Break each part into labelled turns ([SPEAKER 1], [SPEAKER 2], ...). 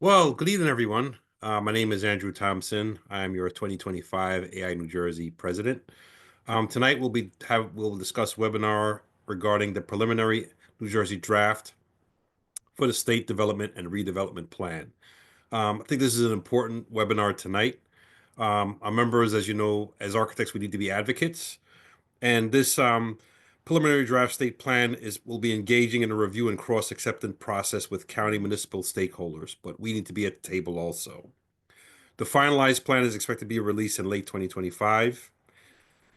[SPEAKER 1] Well, good evening, everyone. My name is Andrew Thompson. I'm your 2025 AI New Jersey president. Tonight we'll discuss webinar regarding the preliminary New Jersey draft for the State Development and Redevelopment Plan. I think this is an important webinar tonight. Our members, as you know, as architects, we need to be advocates, and this preliminary draft state plan will be engaging in a review and cross-acceptance process with county municipal stakeholders, but we need to be at the table also. The finalized plan is expected to be released in late 2025.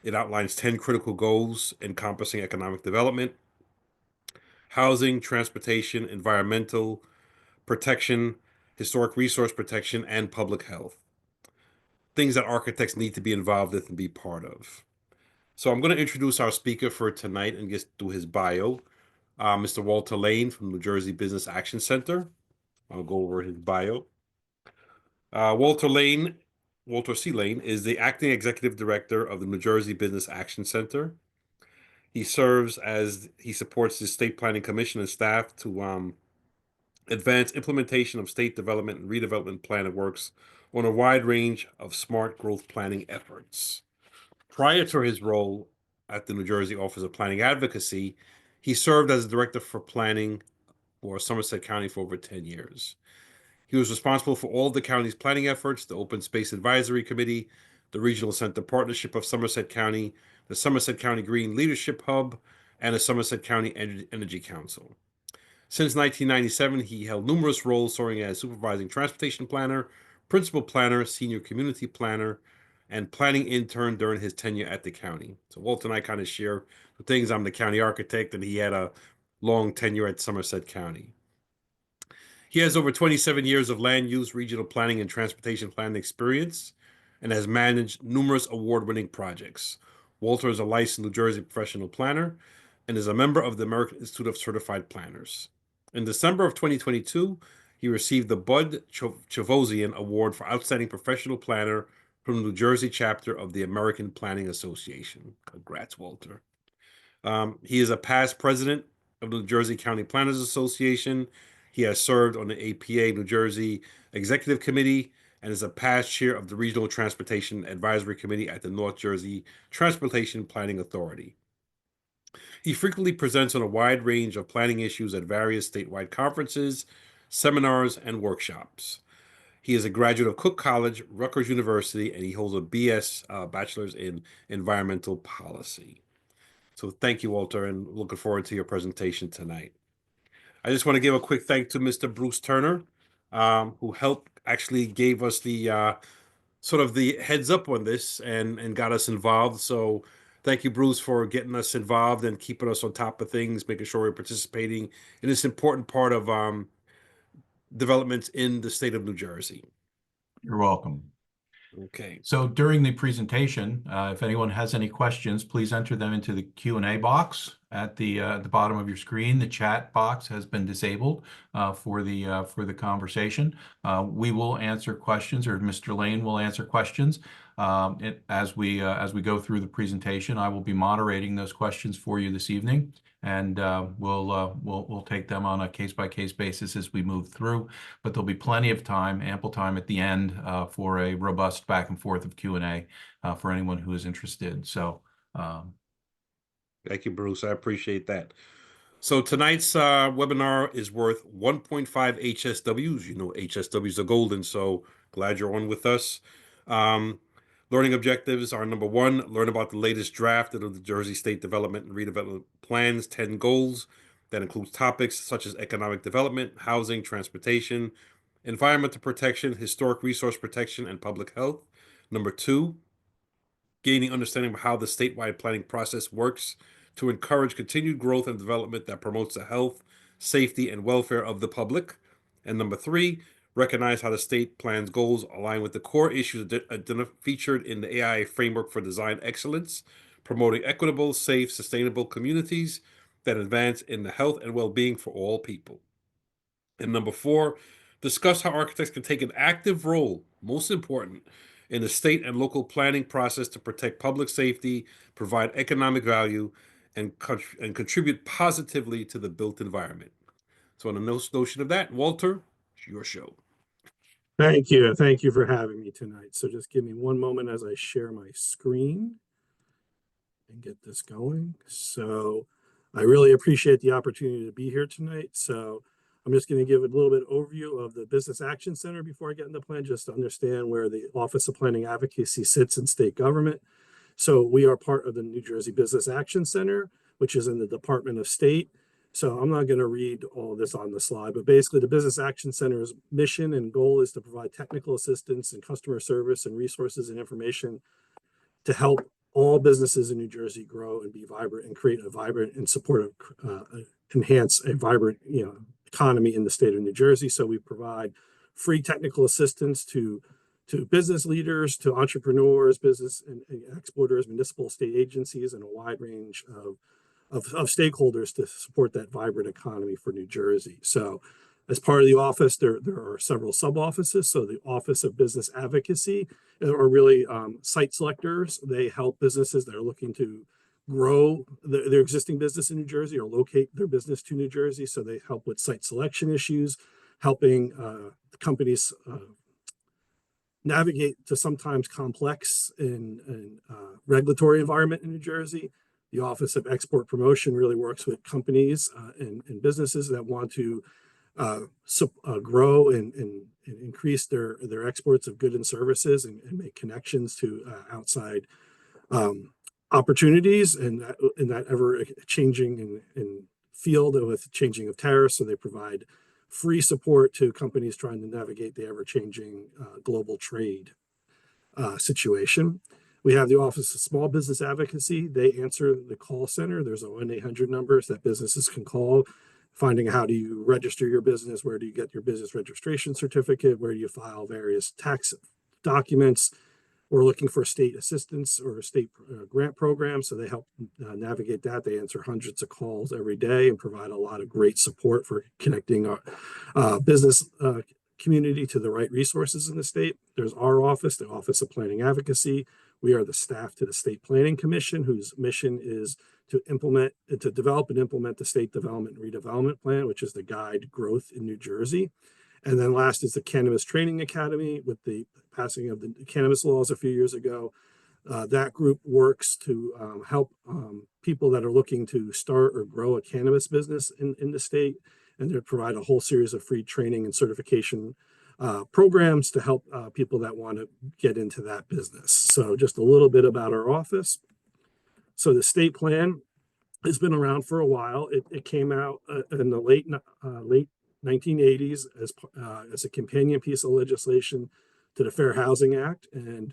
[SPEAKER 1] It outlines 10 critical goals encompassing economic development, housing, transportation, environmental protection, historic resource protection, and public health. Things that architects need to be involved with and be part of. So I'm going to introduce our speaker for tonight and get through his bio, Mr. Walter Lane from New Jersey Business Action Center. I'll go over his bio. Walter C. Lane, is the acting executive director of the New Jersey Business Action Center. He supports the State Planning Commission and staff to advance implementation of state development and redevelopment plan works on a wide range of smart growth planning efforts. Prior to his role at the New Jersey Office of Planning Advocacy, he served as the director for planning for Somerset County for over 10 years. He was responsible for all the county's planning efforts, the Open Space Advisory Committee, the Regional Center Partnership of Somerset County, the Somerset County Green Leadership Hub, and the Somerset County Energy Council. Since 1997, he held numerous roles, serving as supervising transportation planner, principal planner, senior community planner, and planning intern during his tenure at the county. So Walter and I kind of share the things. I'm the county architect, and he had a long tenure at Somerset County. He has over 27 years of land use, regional planning, and transportation planning experience and has managed numerous award-winning projects. Walter is a licensed New Jersey professional planner and is a member of the American Institute of Certified Planners. In December of 2022, he received the Bud Chavosian Award for Outstanding Professional Planner from the New Jersey chapter of the American Planning Association. Congrats, Walter. He is a past president of the New Jersey County Planners Association. He has served on the APA New Jersey Executive Committee and is a past chair of the Regional Transportation Advisory Committee at the North Jersey Transportation Planning Authority. He frequently presents on a wide range of planning issues at various statewide conferences, seminars, and workshops. He is a graduate of Cook College, Rutgers University, and he holds a BS, bachelor's in environmental policy. So thank you, Walter, and looking forward to your presentation tonight. I just want to give a quick thank to Mr. Bruce Turner, who actually gave us the sort of the heads up on this and got us involved. So thank you, Bruce, for getting us involved and keeping us on top of things, making sure we're participating in this important part of developments in the state of New Jersey.
[SPEAKER 2] You're welcome.
[SPEAKER 1] Okay.
[SPEAKER 2] So during the presentation, if anyone has any questions, please enter them into the Q&A box at the bottom of your screen. The chat box has been disabled for the conversation. We will answer questions, or Mr. Lane will answer questions as we go through the presentation. I will be moderating those questions for you this evening, and we'll take them on a case-by-case basis as we move through. But there'll be plenty of time, ample time at the end for a robust back and forth of Q&A for anyone who is interested. So.
[SPEAKER 1] Thank you, Bruce. I appreciate that. So tonight's webinar is worth 1.5 HSWs. You know, HSWs are golden, so glad you're on with us. Learning objectives are: number one, learn about the latest draft of the Jersey State Development and Redevelopment Plans, 10 goals. That includes topics such as economic development, housing, transportation, environmental protection, historic resource protection, and public health. Number two, gaining understanding of how the statewide planning process works to encourage continued growth and development that promotes the health, safety, and welfare of the public. And number three, recognize how the state plan's goals align with the core issues featured in the AIA framework for design excellence, promoting equitable, safe, sustainable communities that advance in the health and well-being for all people. And number four, discuss how architects can take an active role, most important, in the state and local planning process to protect public safety, provide economic value, and contribute positively to the built environment. So on the notion of that, Walter, it's your show.
[SPEAKER 3] Thank you. Thank you for having me tonight. So just give me one moment as I share my screen and get this going. So I really appreciate the opportunity to be here tonight. So I'm just going to give a little bit overview of the Business Action Center before I get into the plan, just to understand where the Office of Planning Advocacy sits in state government. So we are part of the New Jersey Business Action Center, which is in the Department of State. So I'm not going to read all this on the slide, but basically the Business Action Center's mission and goal is to provide technical assistance and customer service and resources and information to help all businesses in New Jersey grow and be vibrant and create a vibrant and supportive, enhance a vibrant, economy in the state of New Jersey. So we provide free technical assistance to business leaders, to entrepreneurs, business and exporters, municipal state agencies, and a wide range of stakeholders to support that vibrant economy for New Jersey. So as part of the office, there are several sub-offices. So the Office of Business Advocacy are really site selectors. They help businesses that are looking to grow their existing business in New Jersey or locate their business to New Jersey. So they help with site selection issues, helping companies navigate to sometimes complex and regulatory environment in New Jersey. The Office of Export Promotion really works with companies and businesses that want to grow and increase their exports of goods and services and make connections to outside opportunities in that ever changing in field with changing of tariffs. So they provide free support to companies trying to navigate the ever changing global trade situation. We have the Office of Small Business Advocacy. They answer the call center. There's a 1-800 numbers that businesses can call, finding how do you register your business, where do you get your business registration certificate, where do you file various tax documents. We're looking for state assistance or a state grant program, so they help navigate that. They answer hundreds of calls every day and provide a lot of great support for connecting our business community to the right resources in the state. There's our office, the Office of Planning Advocacy. We are the staff to the State Planning Commission, whose mission is to develop and implement the State Development and Redevelopment Plan, which is the guide growth in New Jersey. And then last is the Cannabis Training Academy. With the passing of the cannabis laws a few years ago, that group works to help people that are looking to start or grow a cannabis business in the state, and they provide a whole series of free training and certification programs to help people that want to get into that business. So just a little bit about our office. So the state plan has been around for a while. It came out in the late 1980s as a companion piece of legislation to the Fair Housing Act. And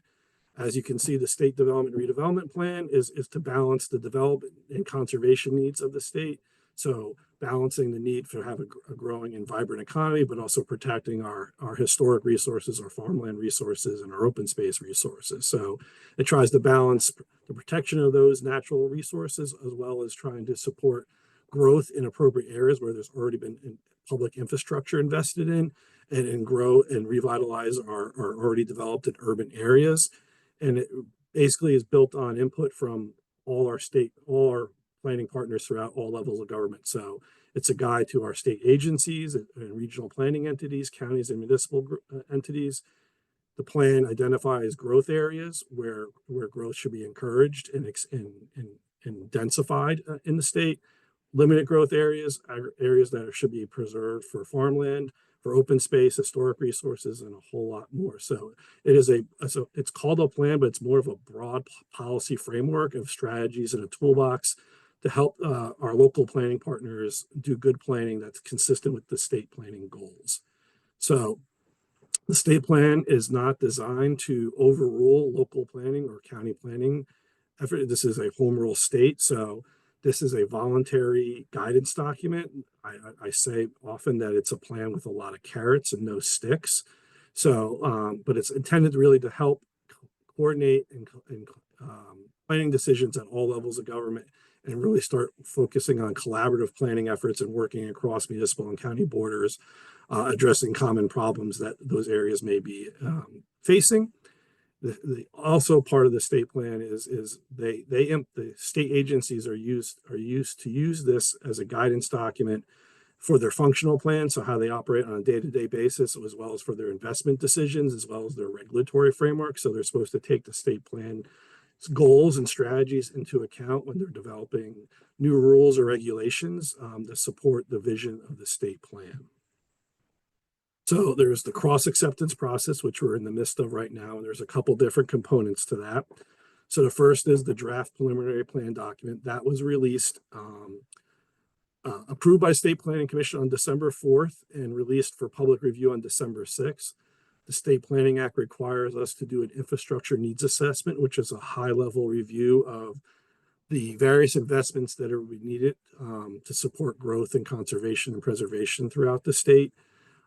[SPEAKER 3] as you can see, the State Development and Redevelopment Plan is to balance the development and conservation needs of the state. So balancing the need for have a growing and vibrant economy, but also protecting our historic resources, our farmland resources, and our open space resources. So it tries to balance the protection of those natural resources, as well as trying to support growth in appropriate areas where there's already been public infrastructure invested in, and grow and revitalize our already developed and urban areas. And it basically is built on input from all our planning partners throughout all levels of government. So it's a guide to our state agencies and regional planning entities, counties and municipal entities. The plan identifies growth areas where growth should be encouraged and densified in the state. Limited growth areas that should be preserved for farmland, for open space, historic resources, and a whole lot more. So it's called a plan, but it's more of a broad policy framework of strategies and a toolbox to help our local planning partners do good planning that's consistent with the state planning goals. So the state plan is not designed to overrule local planning or county planning effort. This is a home rule state. So this is a voluntary guidance document. I say often that it's a plan with a lot of carrots and no sticks. So, but it's intended really to help coordinate and planning decisions at all levels of government, and really start focusing on collaborative planning efforts and working across municipal and county borders, addressing common problems that those areas may be facing. Also part of the state plan is the state agencies are used to use this as a guidance document for their functional plan, so how they operate on a day-to-day basis, as well as for their investment decisions, as well as their regulatory framework. So they're supposed to take the state plan goals and strategies into account when they're developing new rules or regulations to support the vision of the state plan. So there's the cross acceptance process, which we're in the midst of right now, and there's a couple different components to that. So the first is the draft preliminary plan document that was released, approved by State Planning Commission on December 4th and released for public review on December 6th. The State Planning Act requires us to do an infrastructure needs assessment, which is a high-level review of the various investments that are needed to support growth and conservation and preservation throughout the state.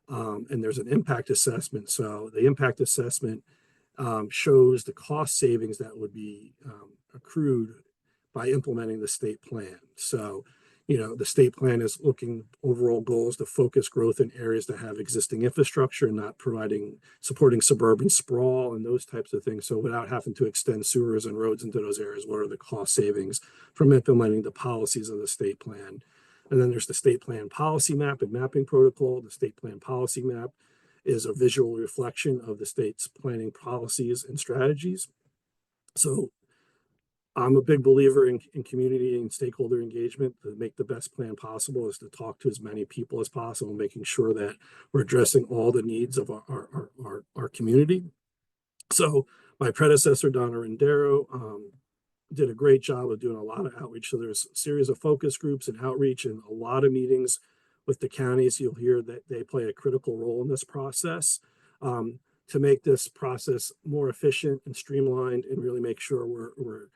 [SPEAKER 3] And there's an impact assessment. So the impact assessment shows the cost savings that would be accrued by implementing the state plan. So, the state plan is looking overall goals to focus growth in areas that have existing infrastructure, not supporting suburban sprawl and those types of things. So without having to extend sewers and roads into those areas, what are the cost savings from implementing the policies of the state plan? And then there's the state plan policy map and mapping protocol. The state plan policy map is a visual reflection of the state's planning policies and strategies. So I'm a big believer in community and stakeholder engagement. To make the best plan possible is to talk to as many people as possible, making sure that we're addressing all the needs of our community. So my predecessor, Donna Rendero, did a great job of doing a lot of outreach. So there's a series of focus groups and outreach and a lot of meetings with the counties. You'll hear that they play a critical role in this process to make this process more efficient and streamlined and really make sure we're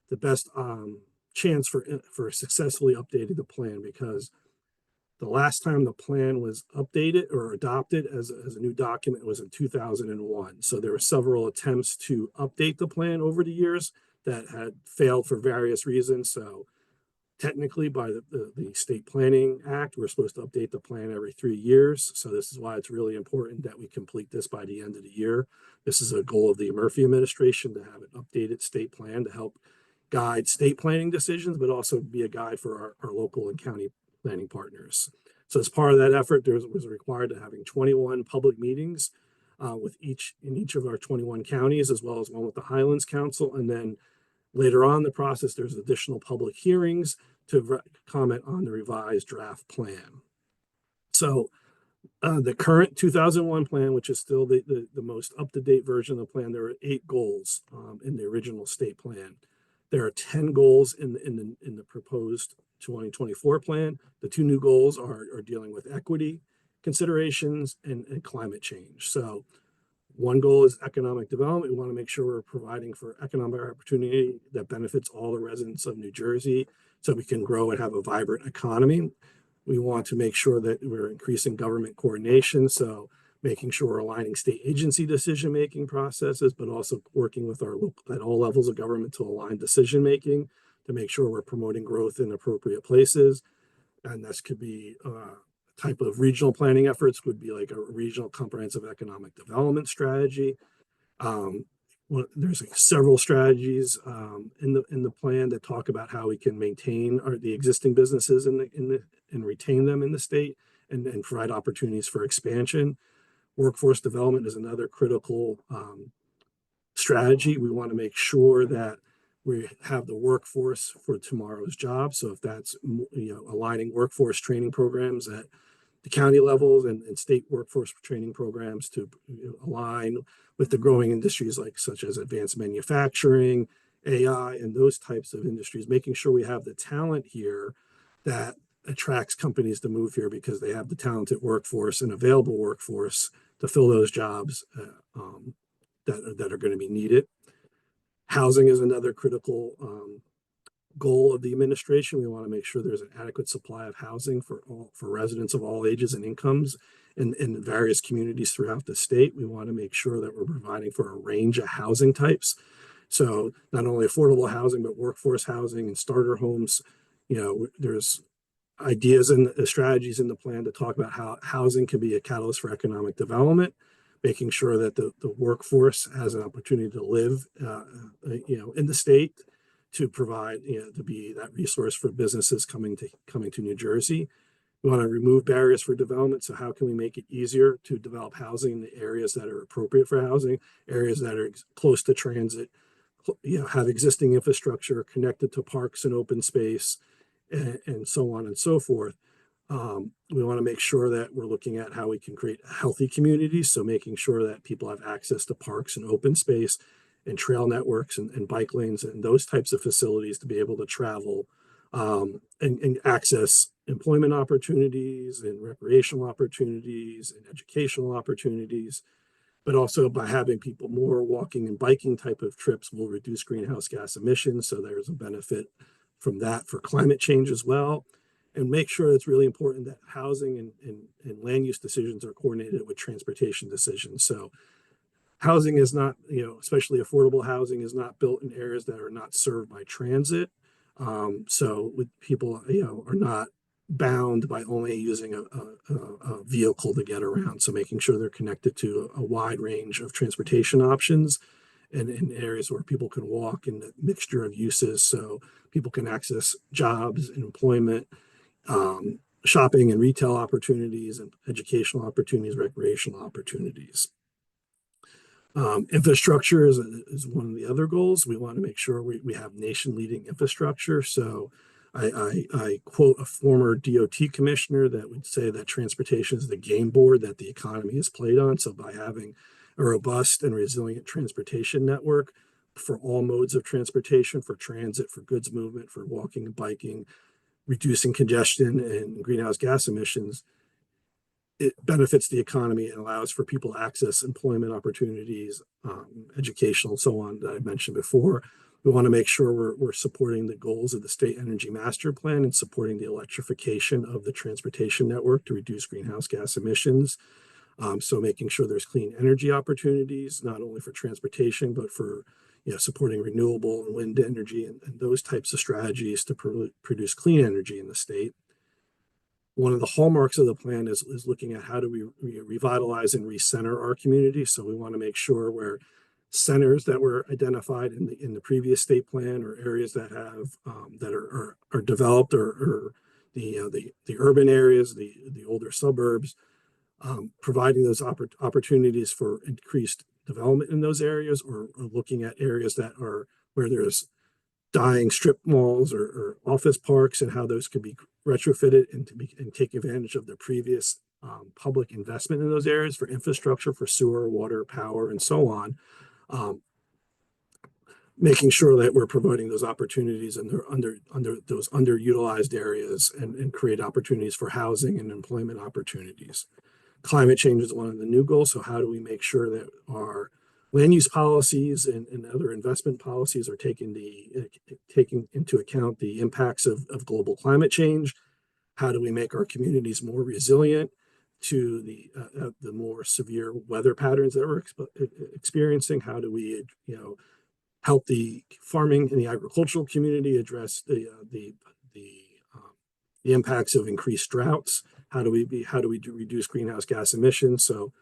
[SPEAKER 3] the best chance for successfully updating the plan, because the last time the plan was updated or adopted as a new document was in 2001. So there were several attempts to update the plan over the years that had failed for various reasons. So technically by the State Planning Act, we're supposed to update the plan every 3 years. So this is why it's really important that we complete this by the end of the year. This is a goal of the Murphy administration, to have an updated state plan to help guide state planning decisions, but also be a guide for our local and county planning partners. So as part of that effort, there was required to having 21 public meetings in each of our 21 counties, as well as one with the Highlands Council. And then later on in the process, there's additional public hearings to comment on the revised draft plan. So the current 2001 plan, which is still the most up-to-date version of the plan, there are 8 goals in the original state plan. There are 10 goals in the proposed 2024 plan. The 2 new goals are dealing with equity considerations and climate change. So one goal is economic development. We want to make sure we're providing for economic opportunity that benefits all the residents of New Jersey so we can grow and have a vibrant economy. We want to make sure that we're increasing government coordination, so making sure we're aligning state agency decision-making processes, but also working with our local at all levels of government to align decision-making to make sure we're promoting growth in appropriate places. And this could be type of regional planning efforts, would be like a regional comprehensive economic development strategy. There's several strategies in the plan that talk about how we can maintain the existing businesses and retain them in the state and provide opportunities for expansion. Workforce development is another critical strategy. We want to make sure that we have the workforce for tomorrow's jobs. So if that's aligning workforce training programs at the county levels and state workforce training programs to align with the growing industries such as advanced manufacturing, AI, and those types of industries, making sure we have the talent here that attracts companies to move here because they have the talented workforce and available workforce to fill those jobs that are going to be needed. Housing is another critical goal of the administration. We want to make sure there's an adequate supply of housing for residents of all ages and incomes in various communities throughout the state. We want to make sure that we're providing for a range of housing types. So not only affordable housing, but workforce housing and starter homes. There's ideas and strategies in the plan to talk about how housing can be a catalyst for economic development, making sure that the workforce has an opportunity to live, in the state, to provide, to be that resource for businesses coming to New Jersey. We want to remove barriers for development. So how can we make it easier to develop housing in the areas that are appropriate for housing, areas that are close to transit, have existing infrastructure connected to parks and open space, and so on and so forth. We want to make sure that we're looking at how we can create healthy communities. So making sure that people have access to parks and open space and trail networks and bike lanes and those types of facilities to be able to travel, and access employment opportunities and recreational opportunities and educational opportunities. But also by having people more walking and biking type of trips will reduce greenhouse gas emissions. So there's a benefit from that for climate change as well. And make sure it's really important that housing and land use decisions are coordinated with transportation decisions. So housing is not, especially affordable housing is not built in areas that are not served by transit. So with people, are not bound by only using a vehicle to get around. So making sure they're connected to a wide range of transportation options and in areas where people can walk in a mixture of uses. So people can access jobs and employment, shopping and retail opportunities and educational opportunities, recreational opportunities. Infrastructure is one of the other goals. We want to make sure we have nation-leading infrastructure. So I quote a former DOT commissioner that would say that transportation is the game board that the economy is played on. So by having a robust and resilient transportation network for all modes of transportation, for transit, for goods movement, for walking and biking, reducing congestion and greenhouse gas emissions, it benefits the economy and allows for people to access employment opportunities, educational, and so on that I mentioned before. We want to make sure we're supporting the goals of the State Energy Master Plan and supporting the electrification of the transportation network to reduce greenhouse gas emissions. So making sure there's clean energy opportunities, not only for transportation, but for supporting renewable and wind energy and those types of strategies to produce clean energy in the state. One of the hallmarks of the plan is looking at how do we revitalize and recenter our community. So we want to make sure where centers that were identified in the previous state plan or areas that have that are developed or the urban areas, the older suburbs, providing those opportunities for increased development in those areas, or looking at areas that are where there's dying strip malls or office parks and how those could be retrofitted and take advantage of the previous public investment in those areas for infrastructure, for sewer, water, power, and so on. Making sure that we're providing those opportunities and they're under those underutilized areas and create opportunities for housing and employment opportunities. Climate change is one of the new goals. So how do we make sure that our land use policies and other investment policies are taking into account the impacts of global climate change? How do we make our communities more resilient to the more severe weather patterns that we're experiencing? How do we help the farming and the agricultural community address the impacts of increased droughts? How do we reduce greenhouse gas emissions? So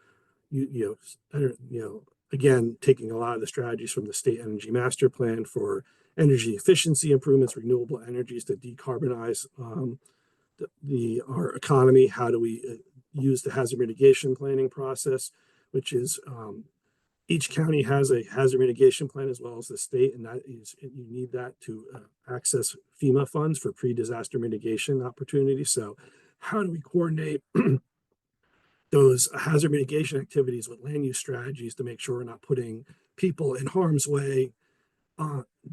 [SPEAKER 3] again, taking a lot of the strategies from the State Energy Master Plan for energy efficiency improvements, renewable energies to decarbonize our economy. How do we use the hazard mitigation planning process, which is each county has a hazard mitigation plan as well as the state, and you need that to access FEMA funds for pre-disaster mitigation opportunities. So how do we coordinate those hazard mitigation activities with land use strategies to make sure we're not putting people in harm's way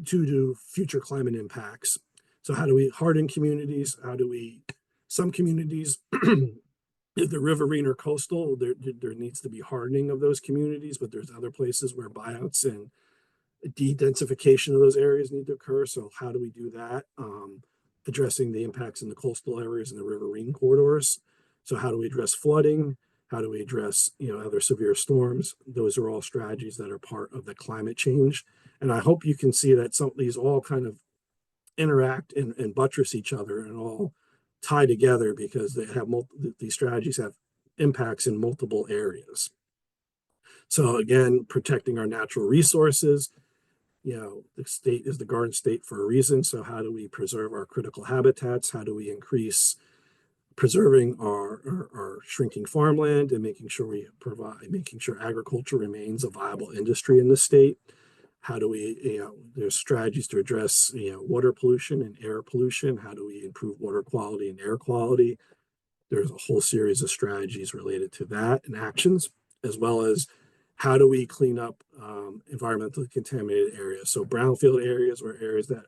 [SPEAKER 3] due to future climate impacts? So how do we harden communities? Some communities, if the riverine or coastal, there needs to be hardening of those communities, but there's other places where buyouts and de-densification of those areas need to occur. So how do we do that? Addressing the impacts in the coastal areas and the riverine corridors. So how do we address flooding? How do we address other severe storms? Those are all strategies that are part of the climate change. And I hope you can see that some of these all kind of interact and buttress each other and all tie together because they have these strategies have impacts in multiple areas. So again, protecting our natural resources. The state is the garden state for a reason. So how do we preserve our critical habitats? How do we increase preserving our shrinking farmland and making sure agriculture remains a viable industry in the state. How do we, there's strategies to address, water pollution and air pollution. How do we improve water quality and air quality? There's a whole series of strategies related to that and actions, as well as how do we clean up environmentally contaminated areas. So brownfield areas, or areas that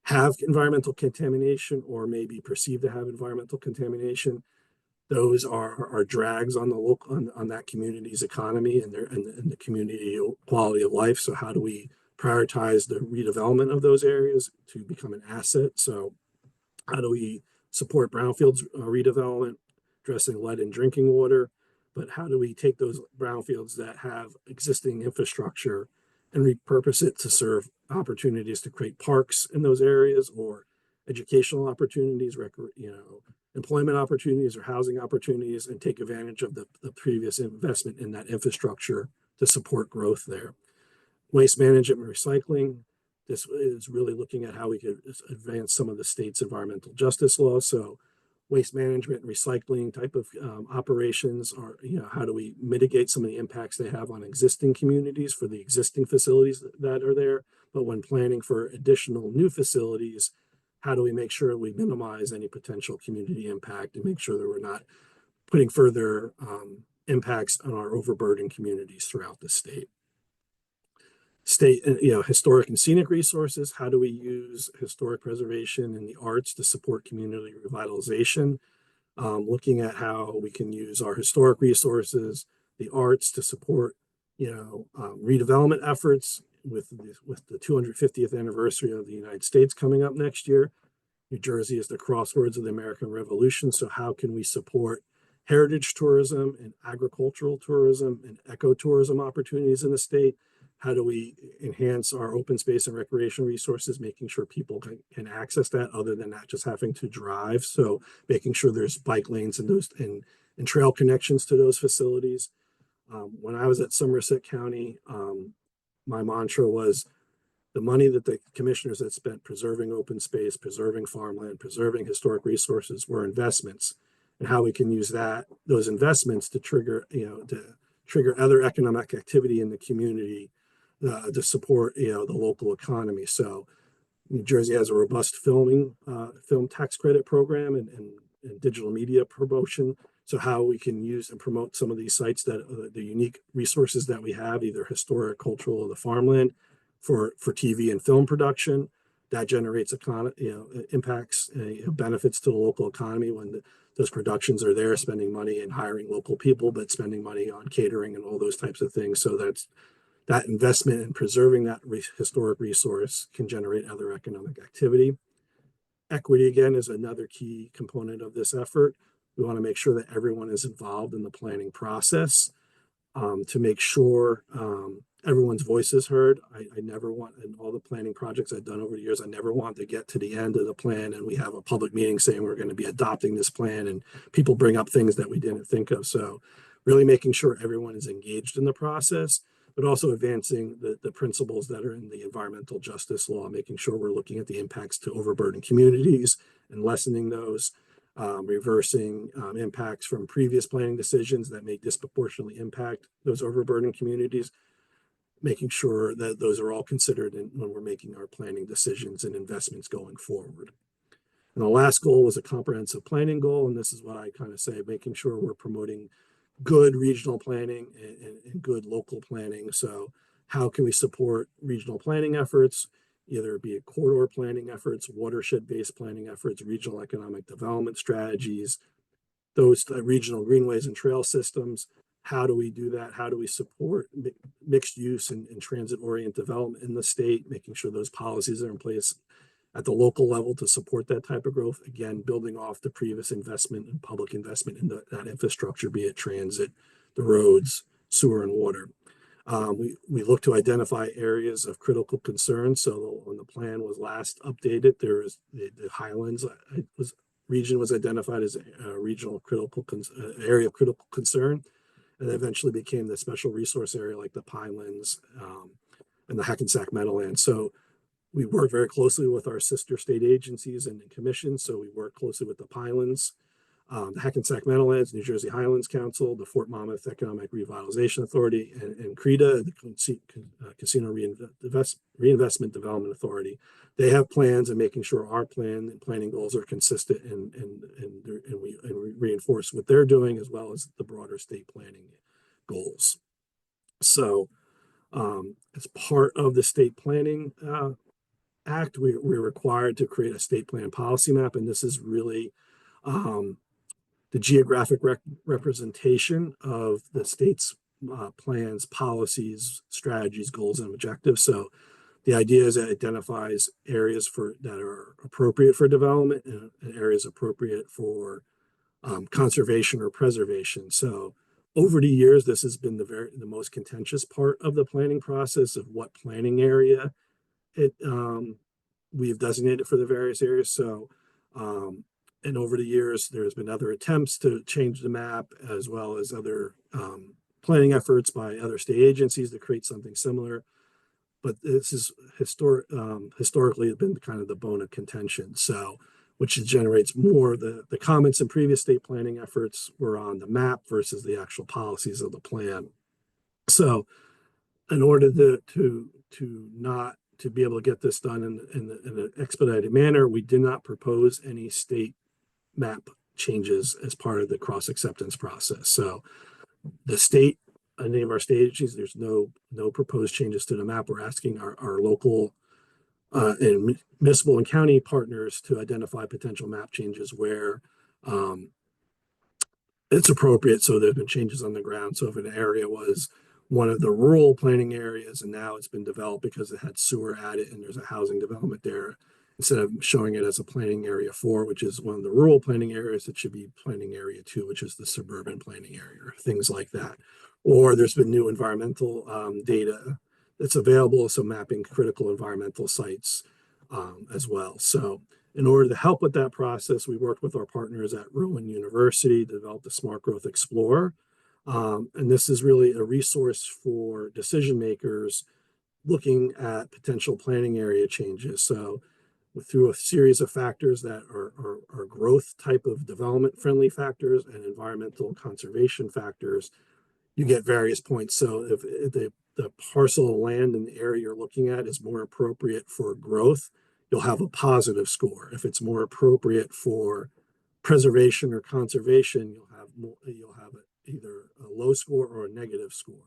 [SPEAKER 3] have environmental contamination or maybe perceived to have environmental contamination. Those are drags on on that community's economy and the community quality of life. So how do we prioritize the redevelopment of those areas to become an asset? So how do we support brownfields redevelopment, addressing lead in drinking water? But how do we take those brownfields that have existing infrastructure and repurpose it to serve opportunities to create parks in those areas, or educational opportunities, employment opportunities or housing opportunities, and take advantage of the previous investment in that infrastructure to support growth there. Waste management and recycling. This is really looking at how we could advance some of the state's environmental justice laws. So waste management and recycling type of operations are, how do we mitigate some of the impacts they have on existing communities for the existing facilities that are there? But when planning for additional new facilities, how do we make sure we minimize any potential community impact and make sure that we're not putting further impacts on our overburdened communities throughout the state? Historic and scenic resources. How do we use historic preservation and the arts to support community revitalization? Looking at how we can use our historic resources, the arts, to support, redevelopment efforts with the 250th anniversary of the United States coming up next year. New Jersey is the crossroads of the American Revolution. So how can we support heritage tourism and agricultural tourism and ecotourism opportunities in the state? How do we enhance our open space and recreation resources, making sure people can access that other than not just having to drive? So making sure there's bike lanes and trail connections to those facilities. When I was at Somerset County, my mantra was the money that the commissioners had spent preserving open space, preserving farmland, preserving historic resources were investments, and how we can use those investments to trigger other economic activity in the community to support, the local economy. So New Jersey has a robust film tax credit program and digital media promotion. So how we can use and promote some of these sites, that the unique resources that we have, either historic, cultural, or the farmland, for TV and film production, that generates impacts, benefits to the local economy when those productions are there, spending money and hiring local people, but spending money on catering and all those types of things. So that investment in preserving that historic resource can generate other economic activity. Equity, again, is another key component of this effort. We want to make sure that everyone is involved in the planning process, to make sure everyone's voice is heard. I never want, in all the planning projects I've done over the years, I never want to get to the end of the plan and we have a public meeting saying we're going to be adopting this plan and people bring up things that we didn't think of. So really making sure everyone is engaged in the process, but also advancing the principles that are in the environmental justice law, making sure we're looking at the impacts to overburdened communities and lessening those, reversing impacts from previous planning decisions that may disproportionately impact those overburdened communities, making sure that those are all considered when we're making our planning decisions and investments going forward. And the last goal was a comprehensive planning goal, and this is what I kind of say, making sure we're promoting good regional planning and good local planning. So how can we support regional planning efforts, either it be a corridor planning efforts, watershed-based planning efforts, regional economic development strategies, those regional greenways and trail systems? How do we do that? How do we support mixed use and transit-oriented development in the state, making sure those policies are in place at the local level to support that type of growth? Again, building off the previous investment and public investment in that infrastructure, be it transit, the roads, sewer, and water. We look to identify areas of critical concern. So when the plan was last updated, there was the Highlands region was identified as a regional area of critical concern, and eventually became the special resource area like the Pinelands and the Hackensack Meadowlands. So We work very closely with our sister state agencies and commissions. So we work closely with the Pinelands, the Hackensack Meadowlands, New Jersey Highlands Council, the Fort Monmouth Economic Revitalization Authority, and CREDA, the Casino Reinvestment Development Authority. They have plans, and making sure our plan and planning goals are consistent, and we reinforce what they're doing, as well as the broader state planning goals. So as part of the state planning act, we're required to create a state plan policy map, and this is really the geographic representation of the state's plans, policies, strategies, goals, and objectives. So the idea is that it identifies areas that are appropriate for development and areas appropriate for conservation or preservation. So over the years, this has been the most contentious part of the planning process of what planning area we've designated for the various areas. So and over the years, there's been other attempts to change the map, as well as other planning efforts by other state agencies to create something similar. But this is historically been kind of the bone of contention. So, which generates more the comments in previous state planning efforts were on the map versus the actual policies of the plan. So, in order to be able to get this done in an expedited manner, we did not propose any state map changes as part of the cross acceptance process. So the state, any of our state agencies, there's no proposed changes to the map. We're asking our local and municipal and county partners to identify potential map changes where it's appropriate. So there's been changes on the ground. So if an area was one of the rural planning areas and now it's been developed because it had sewer added and there's a housing development there, instead of showing it as a planning area 4, which is one of the rural planning areas, it should be planning area 2, which is the suburban planning area, things like that. Or there's been new environmental data that's available, so mapping critical environmental sites as well. So in order to help with that process, we worked with our partners at Rowan University to develop the Smart Growth Explorer. And this is really a resource for decision makers looking at potential planning area changes. So through a series of factors that are growth type of development friendly factors and environmental conservation factors, you get various points. So if the parcel of land in the area you're looking at is more appropriate for growth, you'll have a positive score. If it's more appropriate for preservation or conservation, you'll have either a low score or a negative score.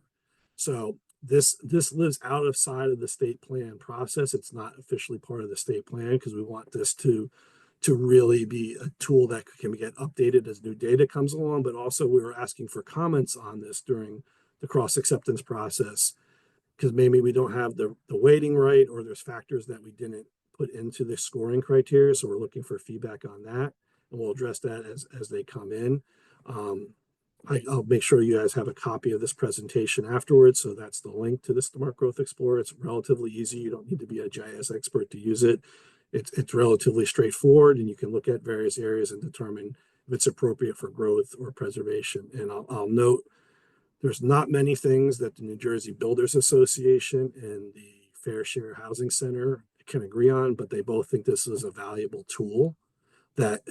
[SPEAKER 3] So this lives outside of the state plan process. It's not officially part of the state plan because we want this to really be a tool that can get updated as new data comes along. But also we were asking for comments on this during the cross acceptance process, because maybe we don't have the weighting right, or there's factors that we didn't put into the scoring criteria. So we're looking for feedback on that, and we'll address that as they come in. I'll make sure you guys have a copy of this presentation afterwards. So that's the link to the Smart Growth Explorer. It's relatively easy. You don't need to be a GIS expert to use it. It's relatively straightforward, and you can look at various areas and determine if it's appropriate for growth or preservation. And I'll note there's not many things that the New Jersey Builders Association and the Fair Share Housing Center can agree on, but they both think this is a valuable tool. That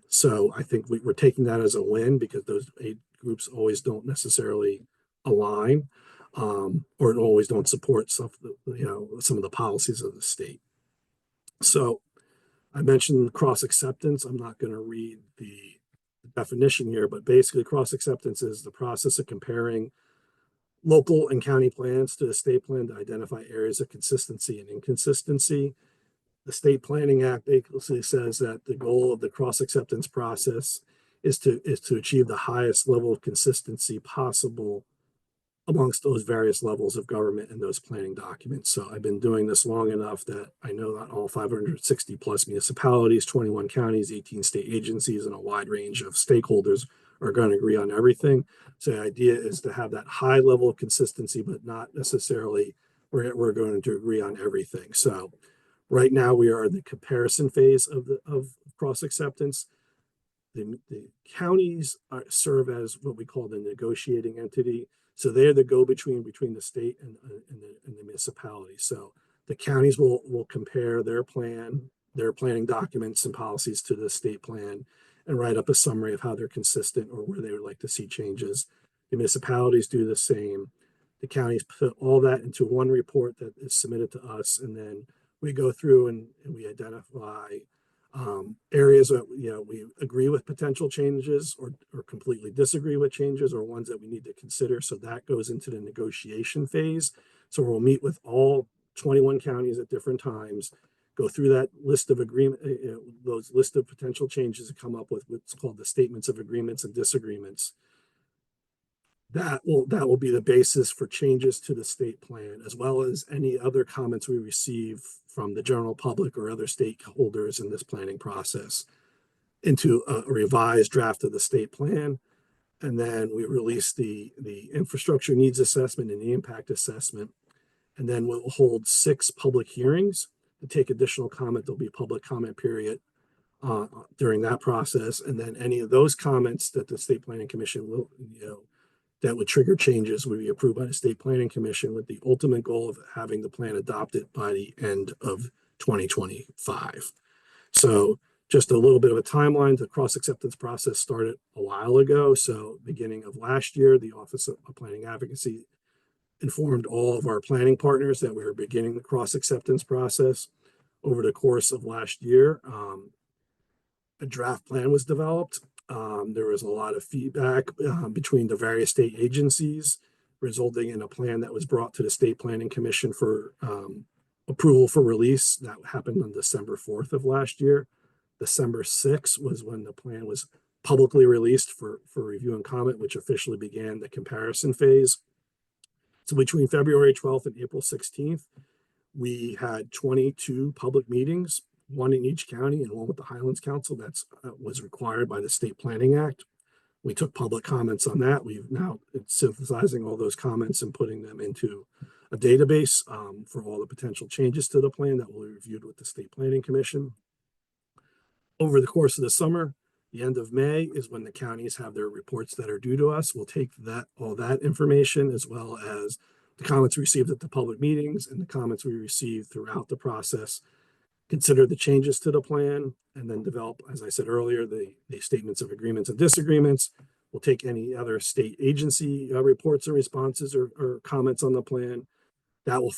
[SPEAKER 3] so I think we're taking that as a win, because those 8 groups always don't necessarily align or always don't support some of the policies of the state. So I mentioned cross acceptance. I'm not going to read the definition here, but basically cross acceptance is the process of comparing local and county plans to the state plan to identify areas of consistency and inconsistency. The State Planning Act basically says that the goal of the cross acceptance process is to achieve the highest level of consistency possible amongst those various levels of government and those planning documents. So I've been doing this long enough that I know that all 560 plus municipalities, 21 counties, 18 state agencies, and a wide range of stakeholders are going to agree on everything. So the idea is to have that high level of consistency, but not necessarily we're going to agree on everything. So right now we are in the comparison phase of cross acceptance. The counties serve as what we call the negotiating entity. So they're the go-between between the state and the municipality. So The counties will compare their planning documents and policies to the state plan and write up a summary of how they're consistent or where they would like to see changes. The municipalities do the same. The counties put all that into one report that is submitted to us, and then we go through and we identify areas that we agree with potential changes or completely disagree with changes, or ones that we need to consider. So that goes into the negotiation phase. So we'll meet with all 21 counties at different times, go through that list of agreement, those list of potential changes, and come up with what's called the statements of agreements and disagreements. That will be the basis for changes to the state plan, as well as any other comments we receive from the general public or other stakeholders in this planning process, into a revised draft of the state plan. And then we release the infrastructure needs assessment and the impact assessment. And then we'll hold 6 public hearings to take additional comment. There'll be a public comment period during that process. And then any of those comments that the State Planning Commission will, that would trigger changes will be approved by the State Planning Commission, with the ultimate goal of having the plan adopted by the end of 2025. So just a little bit of a timeline. The cross-acceptance process started a while ago. So beginning of last year, the Office of Planning Advocacy informed all of our planning partners that we were beginning the cross-acceptance process. Over the course of last year, a draft plan was developed. There was a lot of feedback between the various state agencies, resulting in a plan that was brought to the State Planning Commission for approval for release. That happened on December 4th of last year. December 6th was when the plan was publicly released for review and comment, which officially began the comparison phase. So between February 12th and April 16th, we had 22 public meetings, one in each county and one with the Highlands Council. That was required by the State Planning Act. We took public comments on that. We've now synthesizing all those comments and putting them into a database for all the potential changes to the plan that will be reviewed with the State Planning Commission. Over the course of the summer, the end of May is when the counties have their reports that are due to us. We'll take all that information, as well as the comments received at the public meetings and the comments we received throughout the process, consider the changes to the plan, and then develop, as I said earlier, the statements of agreements and disagreements. We'll take any other state agency reports and responses or comments on the plan. That will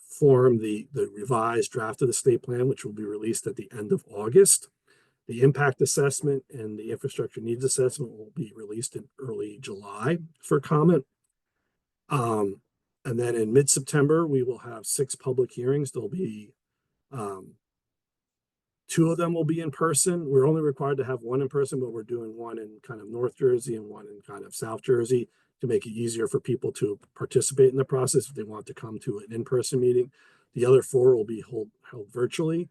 [SPEAKER 3] form the revised draft of the state plan, which will be released at the end of August. The impact assessment and the infrastructure needs assessment will be released in early July for comment. And then in mid-September, we will have 6 public hearings. There'll be 2 of them will be in person. We're only required to have 1 in person, but we're doing 1 in kind of North Jersey and 1 in kind of South Jersey to make it easier for people to participate in the process if they want to come to an in-person meeting. The other 4 will be held virtually.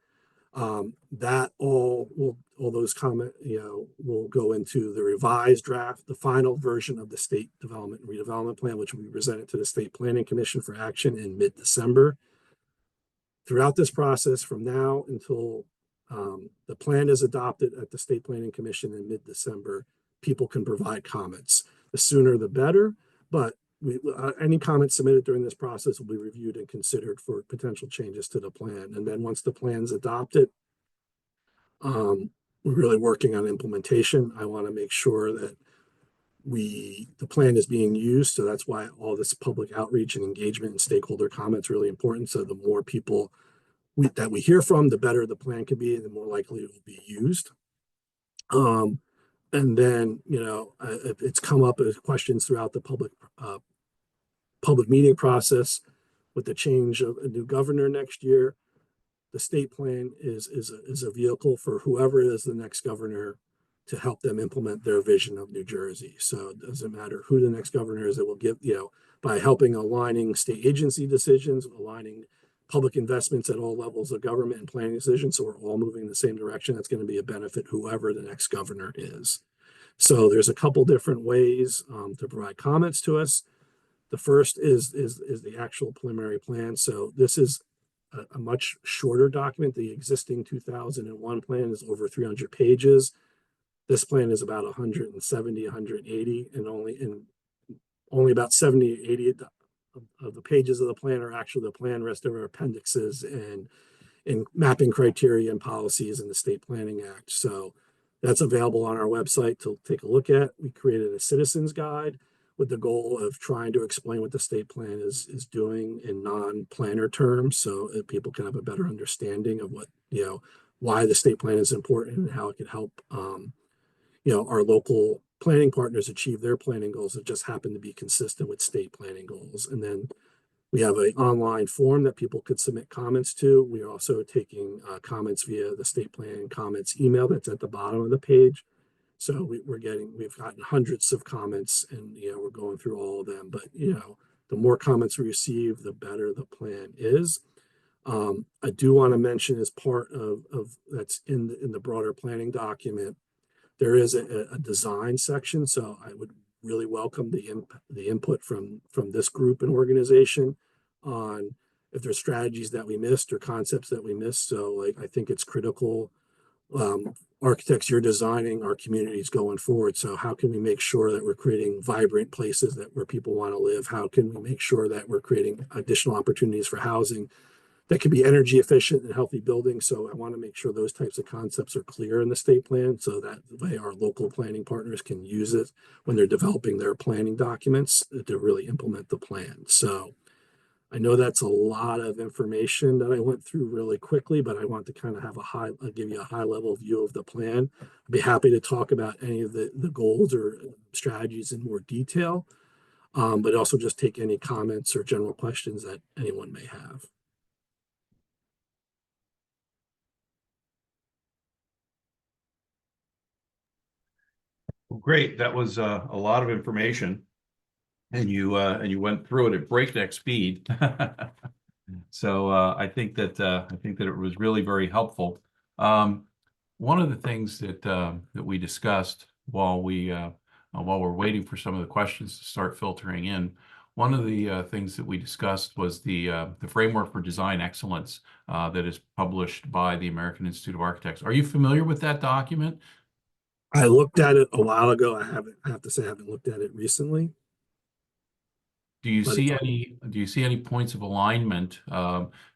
[SPEAKER 3] That all those comments, will go into the revised draft, the final version of the State Development and Redevelopment Plan, which will be presented to the State Planning Commission for action in mid-December. Throughout this process, from now until the plan is adopted at the State Planning Commission in mid-December, people can provide comments. The sooner the better, but any comments submitted during this process will be reviewed and considered for potential changes to the plan. And then once the plan's adopted, we're really working on implementation. I want to make sure that the plan is being used. So that's why all this public outreach and engagement and stakeholder comments are really important. So the more people that we hear from, the better the plan can be, and the more likely it will be used. And then, it's come up as questions throughout the public meeting process with the change of a new governor next year. The state plan is a vehicle for whoever is the next governor to help them implement their vision of New Jersey. So it doesn't matter who the next governor is, it will give, by helping aligning state agency decisions, aligning public investments at all levels of government and planning decisions, so we're all moving in the same direction. That's going to be a benefit whoever the next governor is. So there's a couple different ways to provide comments to us. The first is the actual preliminary plan. So this is a much shorter document. The existing 2001 plan is over 300 pages. This plan is about 170, 180, and only about 70, 80 of the pages of the plan are actually the plan. Rest are appendixes and mapping criteria and policies in the State Planning Act. So that's available on our website to take a look at. We created a citizens guide with the goal of trying to explain what the state plan is doing in non-planner terms, so that people can have a better understanding of what, why the state plan is important and how it can help, our local planning partners achieve their planning goals that just happen to be consistent with state planning goals. And then we have an online form that people could submit comments to. We are also taking comments via the state plan comments email that's at the bottom of the page. So we've gotten hundreds of comments, and we're going through all of them. But the more comments we receive, the better the plan is. I do want to mention, as part of that's in the broader planning document, there is a design section. So I would really welcome the input from this group and organization on if there's strategies that we missed or concepts that we missed. So I think it's critical. Architects, you're designing our communities going forward. So how can we make sure that we're creating vibrant places where people want to live? How can we make sure that we're creating additional opportunities for housing that can be energy efficient and healthy buildings? So I want to make sure those types of concepts are clear in the state plan, so that way our local planning partners can use it when they're developing their planning documents to really implement the plan. So I know that's a lot of information that I went through really quickly, but I want to kind of have give you a high level view of the plan. I'd be happy to talk about any of the goals or strategies in more detail, but also just take any comments or general questions that anyone may have.
[SPEAKER 2] Well, great. That was a lot of information, and you went through it at breakneck speed. So I think that it was really very helpful. One of the things that we discussed while we're waiting for some of the questions to start filtering in, one of the things that we discussed was the framework for design excellence that is published by the American Institute of Architects. Are you familiar with that document?
[SPEAKER 3] I looked at it a while ago. I have to say I haven't looked at it recently.
[SPEAKER 2] Do you see any points of alignment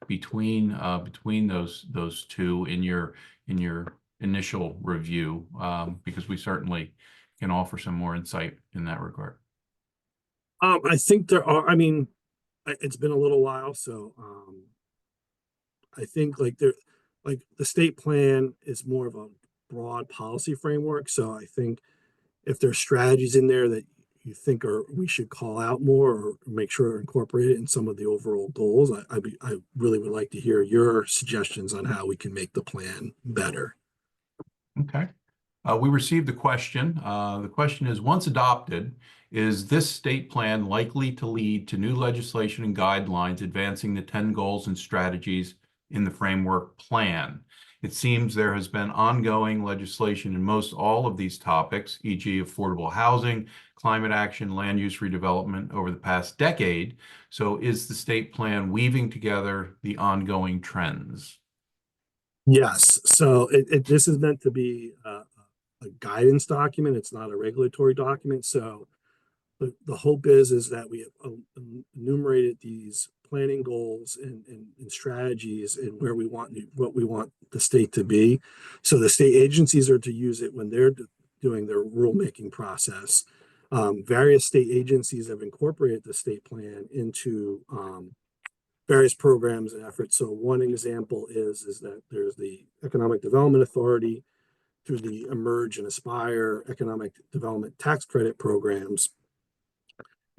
[SPEAKER 2] between those two in your initial review? Because we certainly can offer some more insight in that regard.
[SPEAKER 3] I think there are. I mean, it's been a little while, so I think the state plan is more of a broad policy framework. So I think if there's strategies in there that you think we should call out more or make sure are incorporated in some of the overall goals, I really would like to hear your suggestions on how we can make the plan better.
[SPEAKER 2] Okay. We received a question. The question is, once adopted, is this state plan likely to lead to new legislation and guidelines advancing the 10 goals and strategies in the framework plan? It seems there has been ongoing legislation in most all of these topics, e.g. affordable housing, climate action, land use redevelopment over the past decade. So is the state plan weaving together the ongoing trends?
[SPEAKER 3] Yes. So this is meant to be a guidance document. It's not a regulatory document. So the hope is that we have enumerated these planning goals and strategies and what we want the state to be. So the state agencies are to use it when they're doing their rulemaking process. Various state agencies have incorporated the state plan into various programs and efforts. So one example is that there's the Economic Development Authority through the Emerge and Aspire economic development tax credit programs.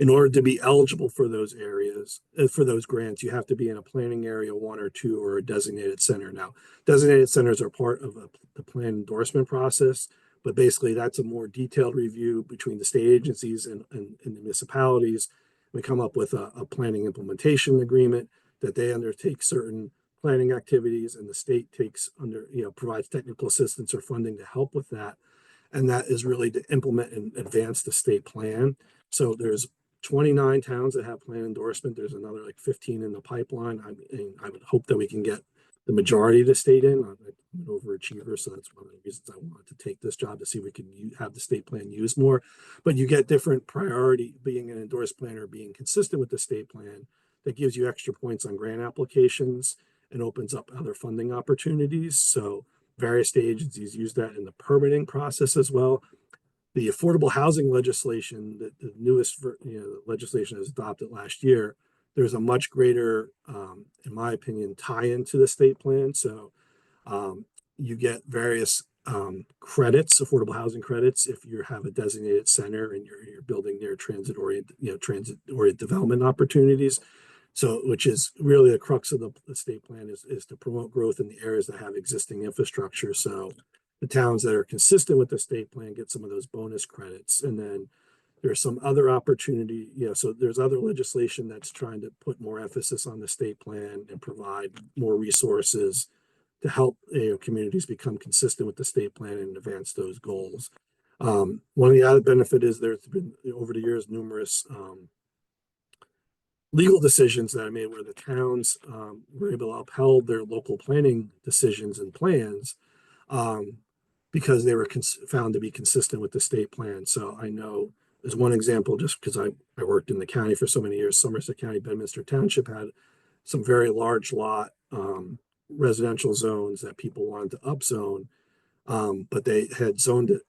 [SPEAKER 3] In order to be eligible for those areas, for those grants, you have to be in a planning area 1 or 2 or a designated center. Now, designated centers are part of the plan endorsement process, but basically that's a more detailed review between the state agencies and the municipalities. We come up with a planning implementation agreement that they undertake certain planning activities, and the state provides technical assistance or funding to help with that. And that is really to implement and advance the state plan. So there's 29 towns that have plan endorsement. There's another 15 in the pipeline. I would hope that we can get the majority of the state in. I'm an overachiever, so that's one of the reasons I wanted to take this job, to see if we can have the state plan used more. But you get different priority, being an endorsed planner, being consistent with the state plan, that gives you extra points on grant applications and opens up other funding opportunities. So various state agencies use that in the permitting process as well. The affordable housing legislation, the newest legislation that was adopted last year, there's a much greater, in my opinion, tie-in to the state plan. So you get various credits, affordable housing credits, if you have a designated center and you're building near transit-oriented development opportunities. So, which is really the crux of the state plan, is to promote growth in the areas that have existing infrastructure. So the towns that are consistent with the state plan get some of those bonus credits. And then there's some other opportunity, so there's other legislation that's trying to put more emphasis on the state plan and provide more resources to help communities become consistent with the state plan and advance those goals. One of the other benefit is there's been, over the years, numerous legal decisions that I made where the towns were able to uphold their local planning decisions and plans because they were found to be consistent with the state plan. So I know, as one example, just because I worked in the county for so many years, Somerset County, Bedminster Township had some very large lot residential zones that people wanted to upzone, but they had zoned it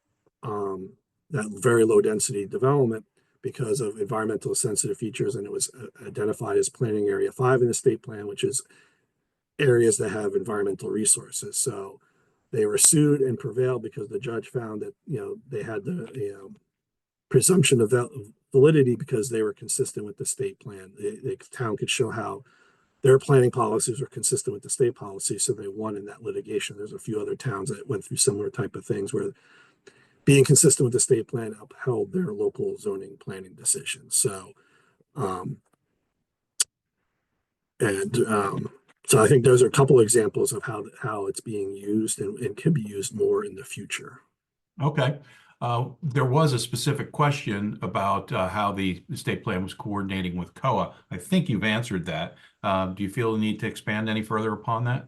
[SPEAKER 3] that very low density development because of environmental sensitive features, and it was identified as planning area 5 in the state plan, which is areas that have environmental resources. So they were sued and prevailed because the judge found that they had the presumption of validity because they were consistent with the state plan. The town could show how their planning policies were consistent with the state policy, so they won in that litigation. There's a few other towns that went through similar type of things where being consistent with the state plan upheld their local zoning planning decisions. So, so I think those are a couple of examples of how it's being used and can be used more in the future.
[SPEAKER 2] Okay. There was a specific question about how the state plan was coordinating with COA. I think you've answered that. Do you feel the need to expand any further upon that?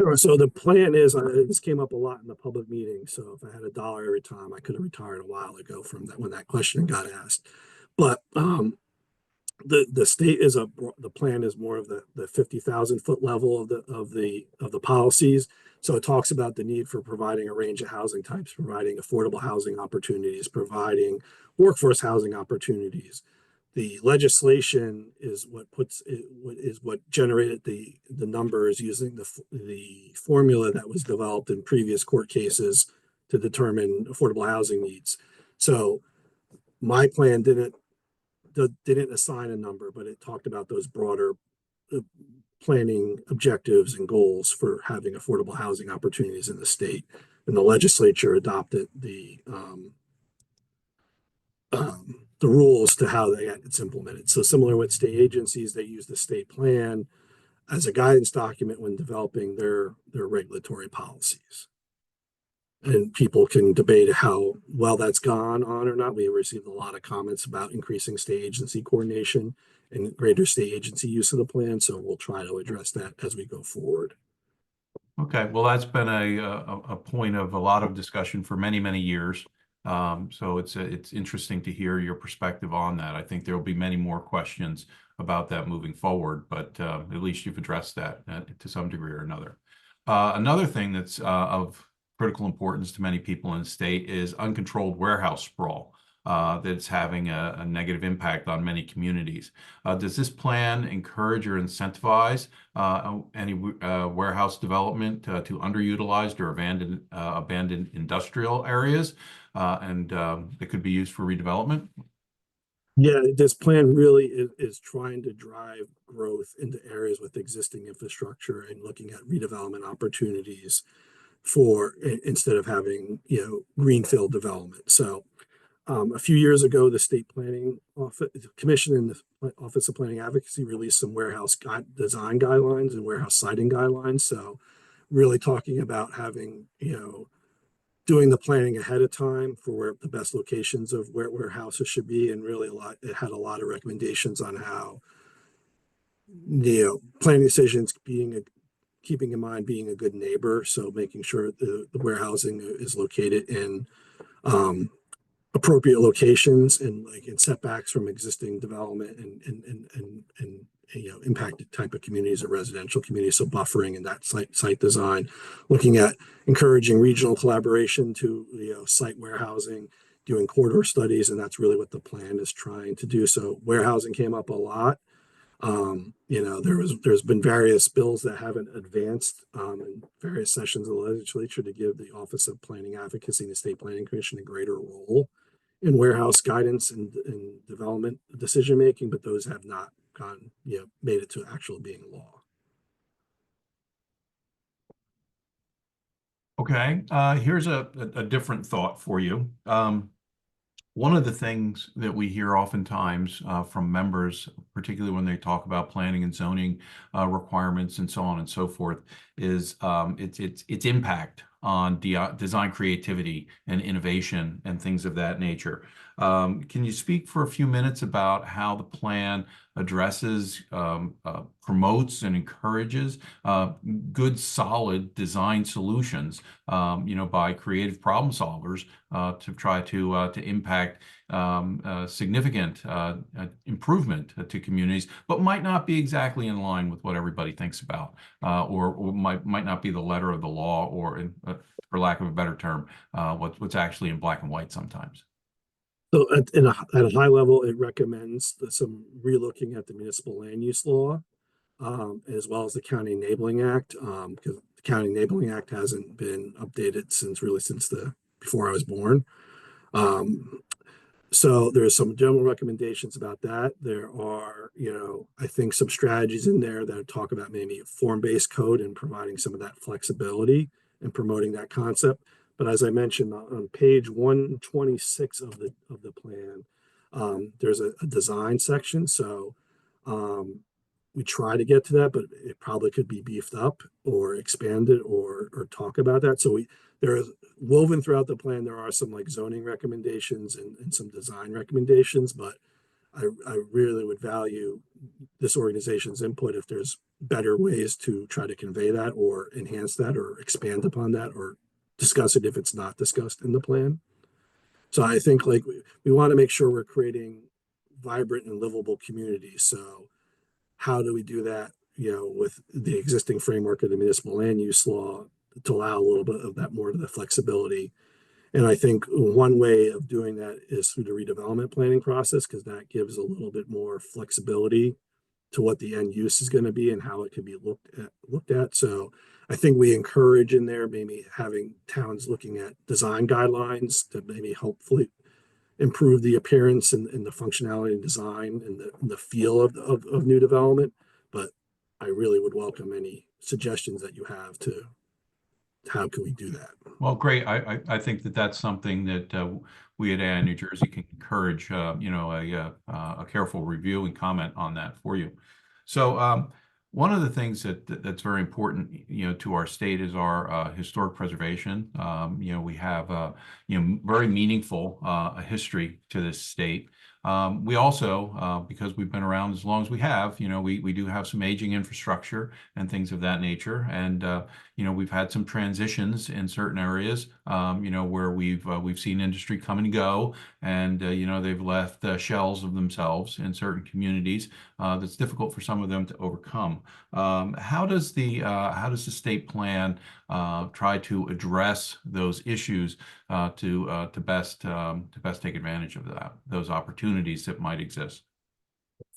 [SPEAKER 3] Sure. So the plan is, this came up a lot in the public meeting. So if I had $1 every time, I could have retired a while ago from that when that question got asked. But the state is the plan is more of the 50,000 foot level of the policies. So it talks about the need for providing a range of housing types, providing affordable housing opportunities, providing workforce housing opportunities. The legislation is what generated the numbers using the formula that was developed in previous court cases to determine affordable housing needs. So my plan didn't assign a number, but it talked about those broader planning objectives and goals for having affordable housing opportunities in the state. And the legislature adopted the rules to how it's implemented. So similar with state agencies, they use the state plan as a guidance document when developing their regulatory policies. And people can debate how well that's gone on or not. We received a lot of comments about increasing state agency coordination and greater state agency use of the plan. So we'll try to address that as we go forward.
[SPEAKER 2] Okay, well, that's been a point of a lot of discussion for many, many years. So it's interesting to hear your perspective on that. I think there will be many more questions about that moving forward, but at least you've addressed that to some degree or another. Another thing that's of critical importance to many people in the state is uncontrolled warehouse sprawl that's having a negative impact on many communities. Does this plan encourage or incentivize any warehouse development to underutilized or abandoned industrial areas and that could be used for redevelopment?
[SPEAKER 3] Yeah, this plan really is trying to drive growth into areas with existing infrastructure and looking at redevelopment opportunities instead of having greenfield development. So a few years ago, the State Planning Commission and the Office of Planning Advocacy released some warehouse design guidelines and warehouse siting guidelines. So really talking about having doing the planning ahead of time for where the best locations of where warehouses should be, and really it had a lot of recommendations on how planning decisions being keeping in mind being a good neighbor. So making sure the warehousing is located in appropriate locations and like in setbacks from existing development and impacted type of communities or residential communities. So buffering and that site design, looking at encouraging regional collaboration to site warehousing, doing corridor studies, and that's really what the plan is trying to do. So warehousing came up a lot. There's been various bills that haven't advanced in various sessions of the legislature to give the Office of Planning Advocacy and the State Planning Commission a greater role in warehouse guidance and development decision making, but those have not made it to actual being law.
[SPEAKER 2] Okay, here's a different thought for you. One of the things that we hear oftentimes from members, particularly when they talk about planning and zoning requirements and so on and so forth, is its impact on design creativity and innovation and things of that nature. Can you speak for a few minutes about how the plan addresses, promotes, and encourages good, solid design solutions, by creative problem solvers to try to impact significant improvement to communities, but might not be exactly in line with what everybody thinks about, or might not be the letter of the law, or for lack of a better term, what's actually in black and white sometimes.
[SPEAKER 3] So at a high level, it recommends some relooking at the municipal land use law, as well as the County Enabling Act, because the County Enabling Act hasn't been updated since before I was born. So there's some general recommendations about that. There are, I think some strategies in there that talk about maybe form-based code and providing some of that flexibility and promoting that concept. But as I mentioned on page 126 of the plan, there's a design section. So we try to get to that, but it probably could be beefed up or expanded or talk about that. So there is woven throughout the plan. There are some like zoning recommendations and some design recommendations, but I really would value this organization's input if there's better ways to try to convey that or enhance that or expand upon that or discuss it if it's not discussed in the plan. So I think like we want to make sure we're creating vibrant and livable communities. So how do we do that, with the existing framework of the municipal land use law to allow a little bit of that more to the flexibility? And I think one way of doing that is through the redevelopment planning process, because that gives a little bit more flexibility to what the end use is going to be and how it can be looked at. So I think we encourage in there maybe having towns looking at design guidelines to maybe hopefully improve the appearance and the functionality and design and the feel of new development. But I really would welcome any suggestions that you have to how can we do that.
[SPEAKER 2] Well, great. I think that's something that we at AIA New Jersey can encourage, a careful review and comment on that for you. So one of the things that's very important, to our state is our historic preservation. We have, very meaningful history to this state. We also, because we've been around as long as we have, we do have some aging infrastructure and things of that nature. And, we've had some transitions in certain areas, where we've seen industry come and go, and, they've left shells of themselves in certain communities that's difficult for some of them to overcome. How does the state plan try to address those issues to best take advantage of those opportunities that might exist?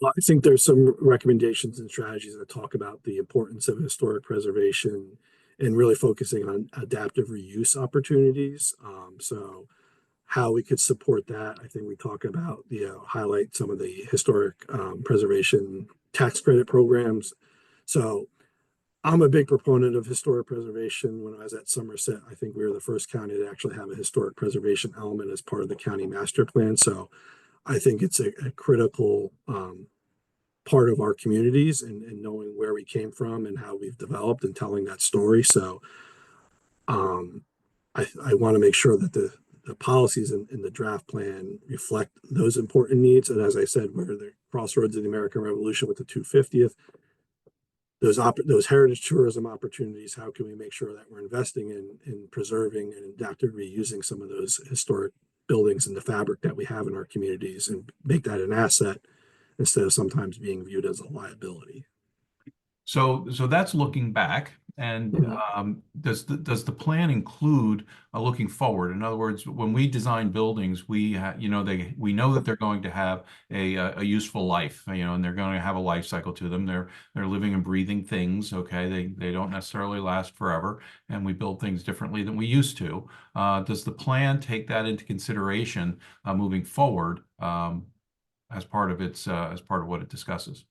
[SPEAKER 3] Well, I think there's some recommendations and strategies that talk about the importance of historic preservation and really focusing on adaptive reuse opportunities. So how we could support that, I think we talk about, highlight some of the historic preservation tax credit programs. So I'm a big proponent of historic preservation. When I was at Somerset, I think we were the first county to actually have a historic preservation element as part of the county master plan. So I think it's a critical part of our communities and knowing where we came from and how we've developed and telling that story. So I want to make sure that the policies in the draft plan reflect those important needs. And as I said, we're the crossroads of the American Revolution with the 250th. those heritage tourism opportunities. How can we make sure that we're investing in preserving and adaptively reusing some of those historic buildings and the fabric that we have in our communities, and make that an asset instead of sometimes being viewed as a liability.
[SPEAKER 2] So that's looking back. And does the plan include looking forward? In other words, when we design buildings, we know that they're going to have a useful life, and they're going to have a life cycle to them. They're living and breathing things. Okay, they don't necessarily last forever, and we build things differently than we used to. Does the plan take that into consideration moving forward as part of what it discusses?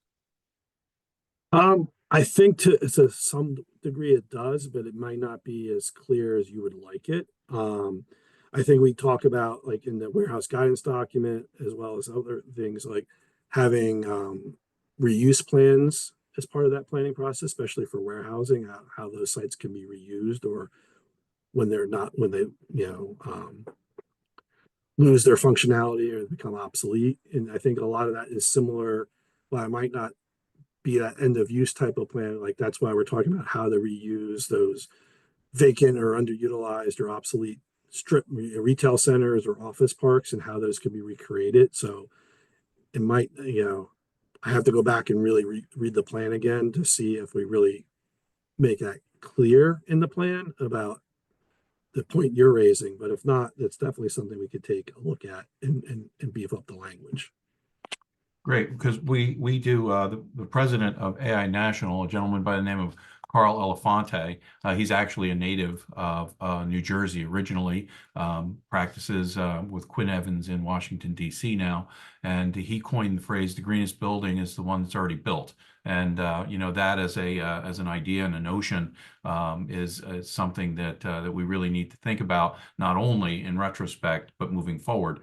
[SPEAKER 3] I think to some degree it does, but it might not be as clear as you would like it. I think we talk about, like in the warehouse guidance document, as well as other things, like having reuse plans as part of that planning process, especially for warehousing, how those sites can be reused, or when they lose their functionality or become obsolete. And I think a lot of that is similar. While it might not be that end of use type of plan, like that's why we're talking about how to reuse those vacant or underutilized or obsolete strip retail centers or office parks, and how those can be recreated. So it might, I have to go back and really read the plan again to see if we really make that clear in the plan about the point you're raising. But if not, that's definitely something we could take a look at and beef up the language.
[SPEAKER 2] Great, because we do the president of AI National, a gentleman by the name of Carl Elefante. He's actually a native of New Jersey originally, practices with Quinn Evans in Washington, D.C. now, and he coined the phrase, "The greenest building is the one that's already built." And that as an idea and a notion is something that we really need to think about, not only in retrospect but moving forward,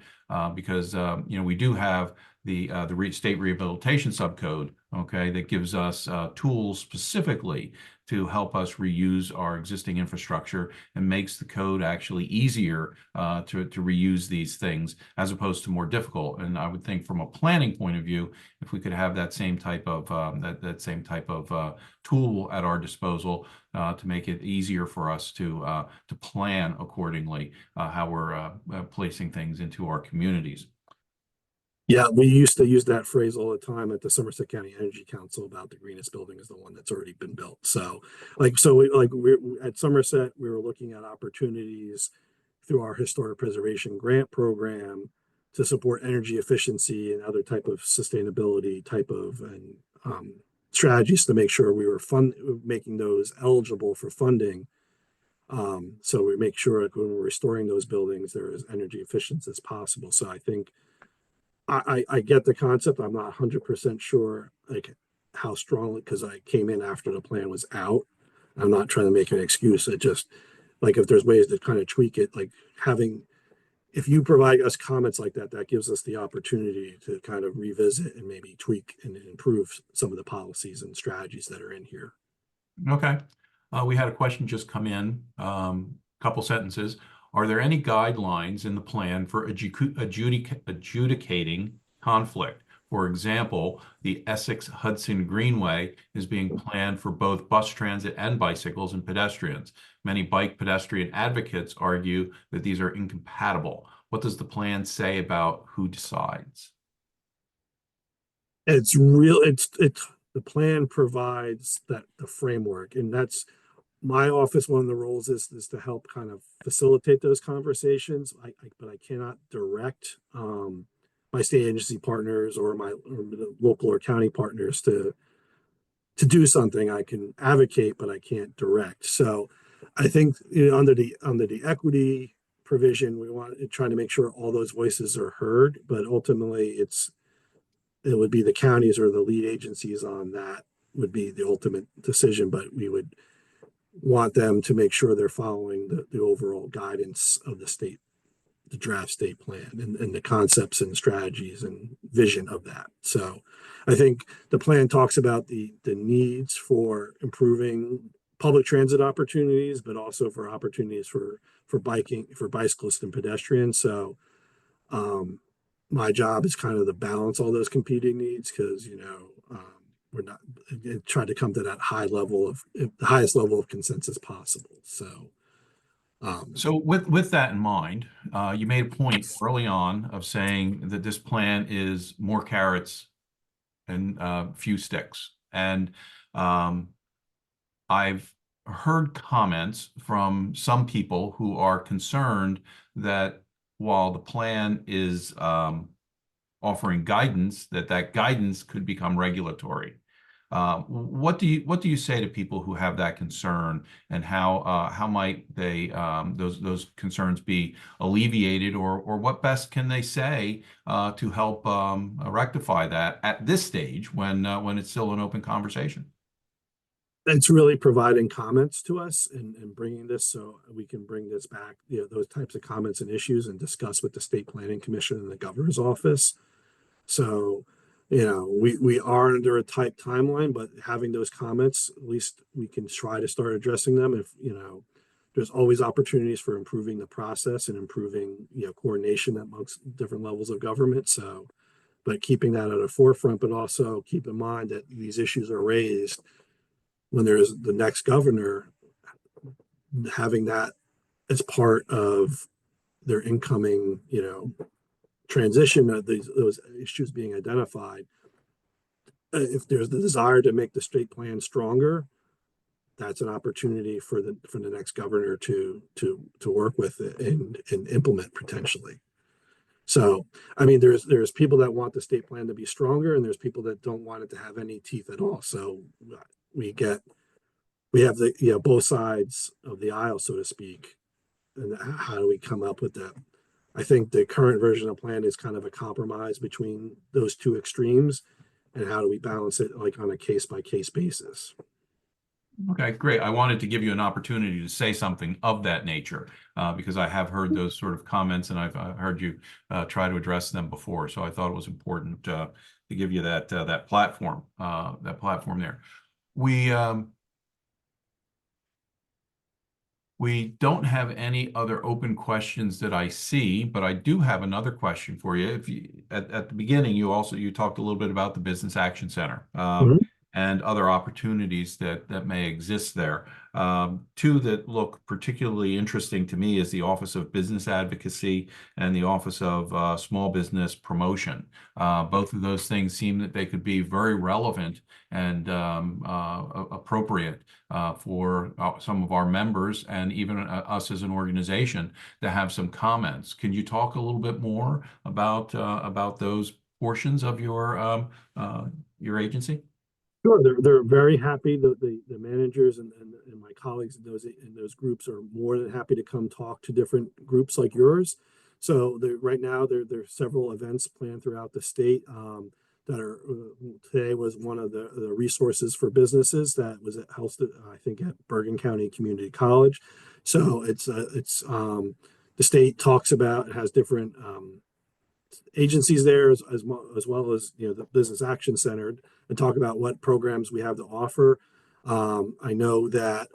[SPEAKER 2] because we do have the state rehabilitation subcode, okay, that gives us tools specifically to help us reuse our existing infrastructure, and makes the code actually easier to reuse these things as opposed to more difficult. And I would think from a planning point of view, if we could have that same type of tool at our disposal to make it easier for us to plan accordingly how we're placing things into our communities.
[SPEAKER 3] Yeah, we used to use that phrase all the time at the Somerset County Energy Council about the greenest building is the one that's already been built. So we're at Somerset, we were looking at opportunities through our historic preservation grant program to support energy efficiency and other type of sustainability strategies to make sure we were making those eligible for funding. So we make sure that when we're restoring those buildings, they're as energy efficient as possible. So I think I get the concept. I'm not 100% sure like how strongly, because I came in after the plan was out. I'm not trying to make an excuse. It just, like, if there's ways to kind of tweak it, like if you provide us comments like that, that gives us the opportunity to kind of revisit and maybe tweak and improve some of the policies and strategies that are in here.
[SPEAKER 2] Okay. We had a question just come in, couple sentences. Are there any guidelines in the plan for adjudicating conflict? For example, the Essex-Hudson Greenway is being planned for both bus transit and bicycles and pedestrians. Many bike pedestrian advocates argue that these are incompatible. What does the plan say about who decides?
[SPEAKER 3] The plan provides the framework, and that's my office. One of the roles is to help kind of facilitate those conversations. But I cannot direct my state agency partners or the local or county partners to do something. I can advocate, but I can't direct. So I think under the equity provision, we want to try to make sure all those voices are heard. But ultimately, it would be the counties or the lead agencies on that would be the ultimate decision. But we would want them to make sure they're following the overall guidance of the draft state plan, and the concepts and strategies and vision of that. So I think the plan talks about the needs for improving public transit opportunities, but also for opportunities for bicyclists and pedestrians. So my job is kind of to balance all those competing needs, because we're not trying to come to that high level of the highest level of consensus possible. So,
[SPEAKER 2] So with that in mind, you made a point early on of saying that this plan is more carrots and few sticks. And I've heard comments from some people who are concerned that while the plan is offering guidance, that guidance could become regulatory. What do you say to people who have that concern, and how might they those concerns be alleviated, or what best can they say to help rectify that at this stage when it's still an open conversation?
[SPEAKER 3] it's really providing comments to us and bringing this so we can bring this back, those types of comments and issues and discuss with the State Planning Commission and the governor's office. So, we are under a tight timeline, but having those comments, at least we can try to start addressing them. If, there's always opportunities for improving the process and improving, coordination amongst different levels of government. So, but keeping that at a forefront, but also keep in mind that these issues are raised when there's the next governor, having that as part of their incoming, transition of those issues being identified. If there's the desire to make the state plan stronger, that's an opportunity for the next governor to work with it and implement potentially. So, I mean, there's people that want the state plan to be stronger, and there's people that don't want it to have any teeth at all. So we have the both sides of the aisle, so to speak. And how do we come up with that? I think the current version of plan is kind of a compromise between those two extremes. And how do we balance it, like on a case by case basis?
[SPEAKER 2] Okay, great. I wanted to give you an opportunity to say something of that nature because I have heard those sort of comments, and I've heard you try to address them before. So I thought it was important to give you that that platform there. We don't have any other open questions that I see, but I do have another question for you. If you at the beginning, you talked a little bit about the Business Action Center. And other opportunities that may exist there. Two that look particularly interesting to me is the Office of Business Advocacy and the Office of Small Business Promotion. Both of those things seem that they could be very relevant and appropriate for some of our members and even us as an organization to have some comments. Can you talk a little bit more about those portions of your agency?
[SPEAKER 3] Sure, they're very happy. The managers and my colleagues in those groups are more than happy to come talk to different groups like yours. So right now there are several events planned throughout the state that are today was one of the resources for businesses that was hosted, I think, at Bergen County Community College. So it's the state talks about, it has different agencies there as well as the Business Action Center, and talk about what programs we have to offer. I know that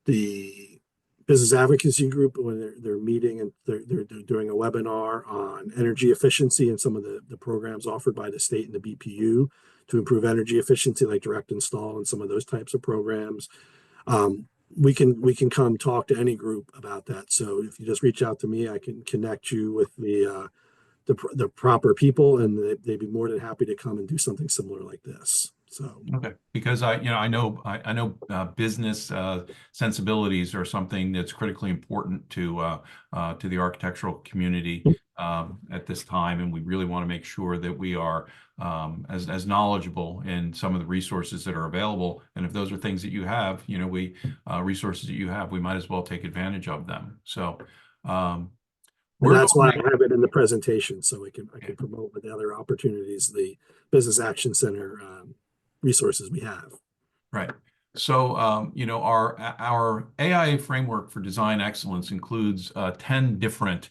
[SPEAKER 3] the Business Advocacy Group, when they're meeting and they're doing a webinar on energy efficiency and some of the programs offered by the state and the BPU to improve energy efficiency, like direct install and some of those types of programs. We can come talk to any group about that. So if you just reach out to me, I can connect you with the proper people, and they'd be more than happy to come and do something similar like this. So
[SPEAKER 2] okay, because I know business sensibilities are something that's critically important to the architectural community at this time, and we really want to make sure that we are as knowledgeable in some of the resources that are available. And if those are things that you have, resources that you have, we might as well take advantage of them. So.
[SPEAKER 3] And that's why I have it in the presentation, so I can promote with the other opportunities, the Business Action Center resources we have.
[SPEAKER 2] Right. So, our AIA framework for design excellence includes 10 different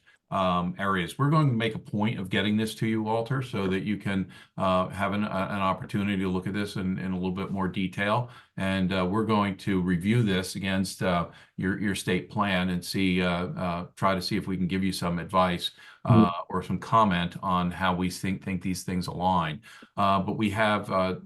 [SPEAKER 2] areas. We're going to make a point of getting this to you, Walter, so that you can have an opportunity to look at this in a little bit more detail. And we're going to review this against your state plan and try to see if we can give you some advice or some comment on how we think these things align. But we have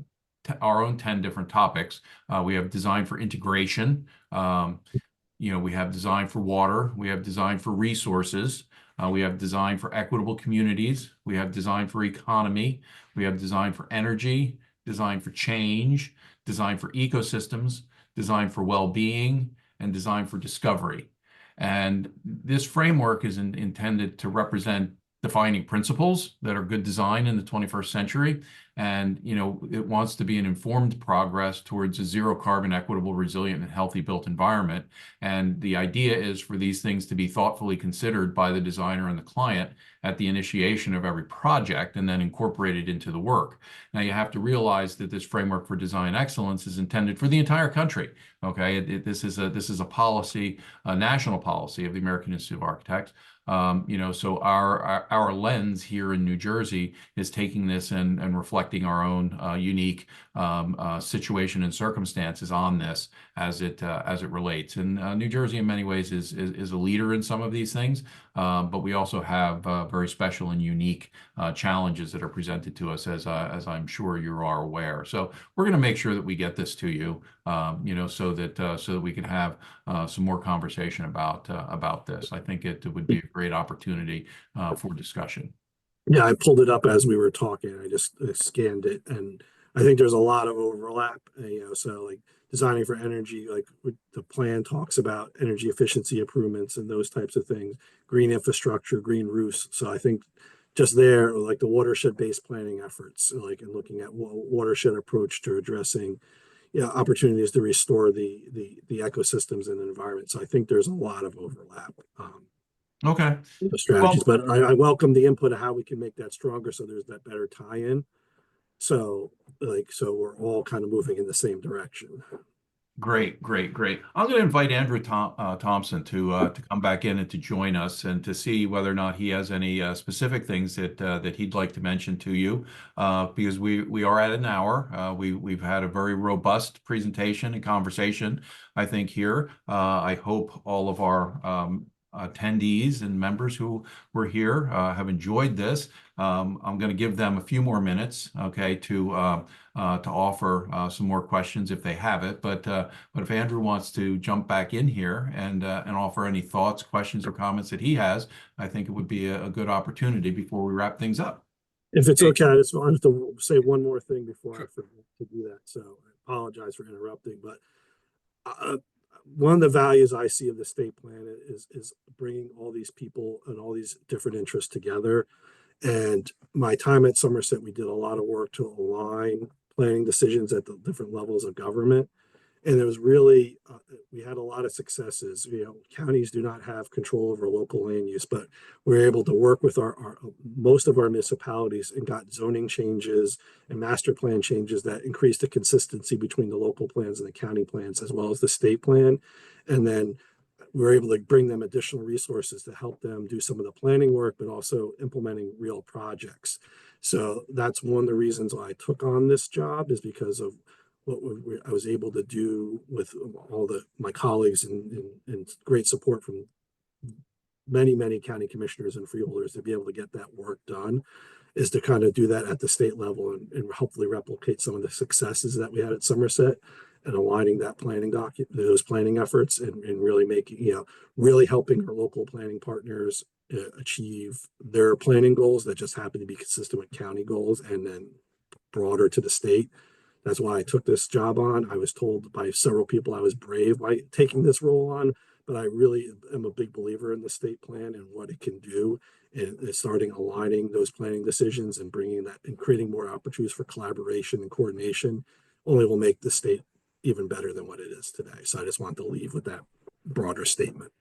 [SPEAKER 2] our own 10 different topics. We have design for integration. We have design for water. We have design for resources. We have design for equitable communities. We have design for economy. We have design for energy, design for change, design for ecosystems, design for well-being, and design for discovery. And this framework is intended to represent defining principles that are good design in the 21st century. And, it wants to be an informed progress towards a zero carbon, equitable, resilient, and healthy built environment. And the idea is for these things to be thoughtfully considered by the designer and the client at the initiation of every project and then incorporated into the work. Now, you have to realize that this framework for design excellence is intended for the entire country. Okay, this is a policy, a national policy of the American Institute of Architects. So our lens here in New Jersey is taking this and reflecting our own unique situation and circumstances on this as it relates. And New Jersey, in many ways, is a leader in some of these things, but we also have very special and unique challenges that are presented to us, as I'm sure you are aware. So we're going to make sure that we get this to you, so that we can have some more conversation about this. I think it would be a great opportunity for discussion.
[SPEAKER 3] Yeah, I pulled it up as we were talking. I just scanned it, and I think there's a lot of overlap. So like designing for energy, like the plan talks about energy efficiency improvements and those types of things, green infrastructure, green roofs. So I think just there, like the watershed-based planning efforts, like in looking at watershed approach to addressing opportunities to restore the ecosystems and the environment. So I think there's a lot of overlap.
[SPEAKER 2] Okay.
[SPEAKER 3] The strategies, but I welcome the input of how we can make that stronger so there's that better tie-in. So we're all kind of moving in the same direction.
[SPEAKER 2] Great. I'm going to invite Andrew Thompson to come back in and to join us and to see whether or not he has any specific things that he'd like to mention to you, because we are at an hour. We've had a very robust presentation and conversation, I think, here. I hope all of our attendees and members who were here have enjoyed this. I'm going to give them a few more minutes, okay, to offer some more questions if they have it. But if Andrew wants to jump back in here and offer any thoughts, questions, or comments that he has, I think it would be a good opportunity before we wrap things up.
[SPEAKER 3] If it's okay, I just wanted to say one more thing before I forget to do that. So I apologize for interrupting, but one of the values I see of the state plan is bringing all these people and all these different interests together. And my time at Somerset, we did a lot of work to align planning decisions at the different levels of government. And there was really, we had a lot of successes. Counties do not have control over local land use, but we were able to work with most of our municipalities and got zoning changes and master plan changes that increased the consistency between the local plans and the county plans, as well as the state plan. And then we were able to bring them additional resources to help them do some of the planning work, but also implementing real projects. So that's one of the reasons why I took on this job, is because of what I was able to do with all my colleagues and great support from many county commissioners and freeholders to be able to get that work done, is to kind of do that at the state level and hopefully replicate some of the successes that we had at Somerset, and aligning that those planning efforts, and really making, really helping our local planning partners achieve their planning goals that just happen to be consistent with county goals and then broader to the state. That's why I took this job on. I was told by several people I was brave by taking this role on, but I really am a big believer in the state plan and what it can do, and starting aligning those planning decisions and bringing that and creating more opportunities for collaboration and coordination only will make the state even better than what it is today. So I just want to leave with that broader statement.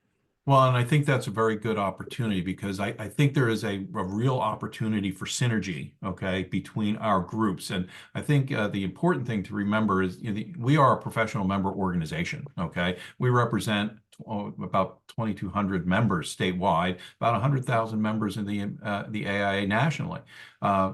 [SPEAKER 2] Well, and I think that's a very good opportunity, because I think there is a real opportunity for synergy, okay, between our groups. And I think the important thing to remember is we are a professional member organization, okay? We represent about 2,200 members statewide, about 100,000 members in the AIA nationally.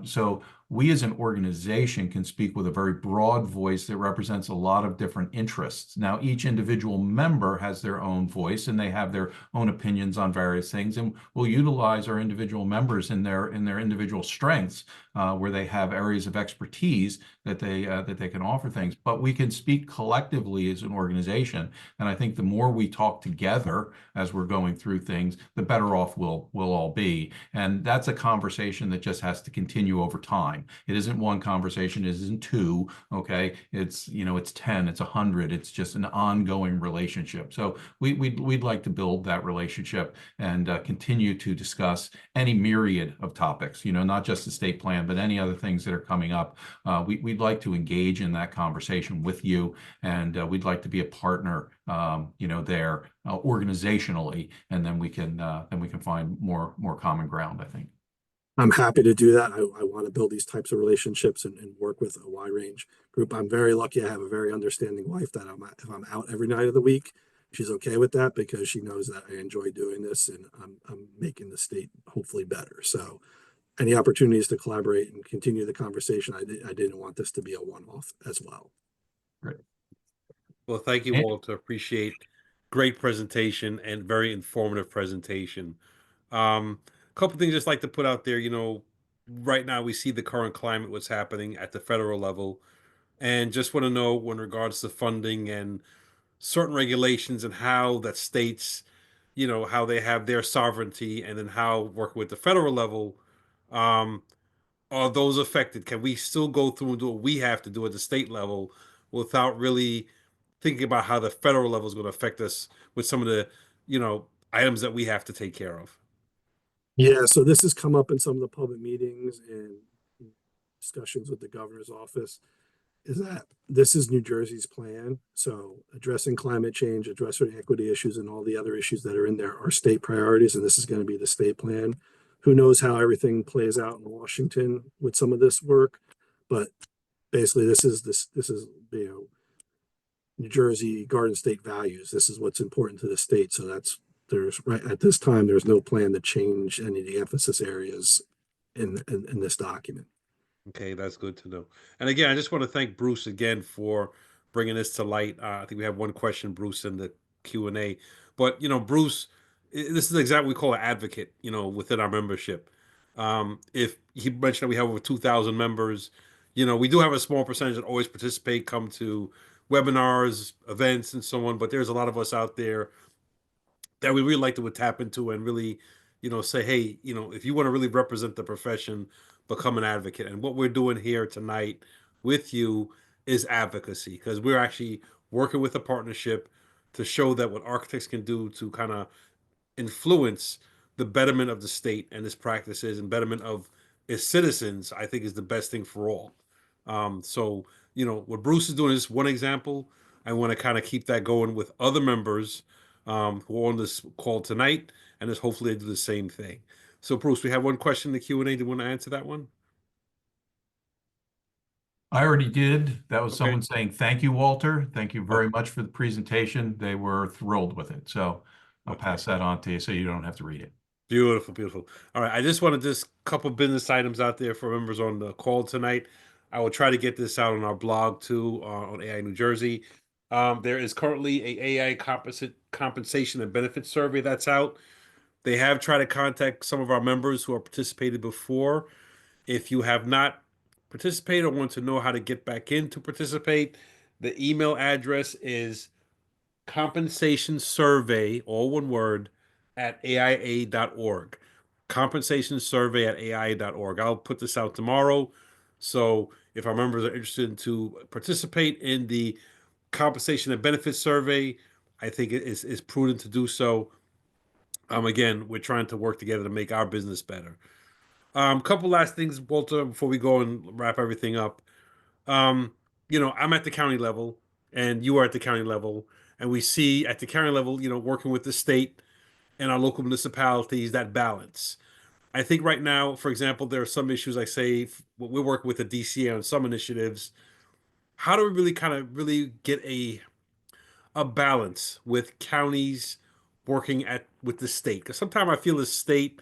[SPEAKER 2] So we as an organization can speak with a very broad voice that represents a lot of different interests. Now, each individual member has their own voice and they have their own opinions on various things, and we'll utilize our individual members in their individual strengths where they have areas of expertise that they can offer things. But we can speak collectively as an organization, and I think the more we talk together as we're going through things, the better off we'll all be. And that's a conversation that just has to continue over time. It isn't one conversation, it isn't two, okay? It's, it's 10, it's 100, it's just an ongoing relationship. So we'd like to build that relationship and continue to discuss any myriad of topics, not just the state plan, but any other things that are coming up. We'd like to engage in that conversation with you, and we'd like to be a partner, there organizationally, and then we can find more common ground, I think.
[SPEAKER 3] I'm happy to do that. I want to build these types of relationships and work with a wide range group. I'm very lucky. I have a very understanding wife that if I'm out every night of the week, she's okay with that because she knows that I enjoy doing this and I'm making the state hopefully better. So any opportunities to collaborate and continue the conversation, I didn't want this to be a one-off as well.
[SPEAKER 2] Great.
[SPEAKER 1] Well, thank you,
[SPEAKER 2] And-
[SPEAKER 1] Walter. Appreciate great presentation and very informative presentation. A couple things just like to put out there, right now we see the current climate, what's happening at the federal level, and just want to know in regards to funding and certain regulations and how that states, how they have their sovereignty and then how working with the federal level, um, are those affected? Can we still go through and do what we have to do at the state level without really thinking about how the federal level is going to affect us with some of the, items that we have to take care of?
[SPEAKER 3] Yeah, so this has come up in some of the public meetings and discussions with the governor's office, is that this is New Jersey's plan. So addressing climate change, addressing equity issues, and all the other issues that are in there are state priorities, and this is going to be the state plan. Who knows how everything plays out in Washington with some of this work, but basically this is New Jersey Garden State values. This is what's important to the state. So there's right at this time, there's no plan to change any of the emphasis areas in this document.
[SPEAKER 1] Okay, that's good to know. And again, I just want to thank Bruce again for bringing this to light. I think we have one question, Bruce, in the Q&A. But, Bruce, this is exactly what we call an advocate, within our membership. If he mentioned that we have over 2,000 members, we do have a small percentage that always participate, come to webinars, events, and so on. But there's a lot of us out there that we really like to tap into and really, say, hey, if you want to really represent the profession, become an advocate. And what we're doing here tonight with you is advocacy, because we're actually working with a partnership to show that what architects can do to kind of influence the betterment of the state and its practices and betterment of its citizens, I think is the best thing for all. So, what Bruce is doing is one example. I want to kind of keep that going with other members who are on this call tonight, and just hopefully they do the same thing. So, Bruce, we have one question in the Q&A. Do you want to answer that one?
[SPEAKER 2] I already did. That was
[SPEAKER 1] Okay.
[SPEAKER 2] someone saying, thank you, Walter. Thank you very much for the presentation. They were thrilled with it. So I'll pass that on to you so you don't have to read it.
[SPEAKER 1] Beautiful, beautiful. All right, I just wanted this couple business items out there for members on the call tonight. I will try to get this out on our blog too, on AI New Jersey. There is currently a AI compensation and benefits survey that's out. They have tried to contact some of our members who have participated before. If you have not participated or want to know how to get back in to participate, the email address is compensation survey, all one word, at AIA.org. Compensation survey at AIA.org. I'll put this out tomorrow. So if our members are interested to participate in the compensation and benefits survey, I think it is prudent to do so. Again, we're trying to work together to make our business better. Couple last things, Walter, before we go and wrap everything up. Um, I'm at the county level and you are at the county level, and we see at the county level, working with the state and our local municipalities, that balance. I think right now, for example, there are some issues like say we're working with the DCA on some initiatives. How do we really kind of really get a balance with counties working at with the state? Because sometimes I feel the state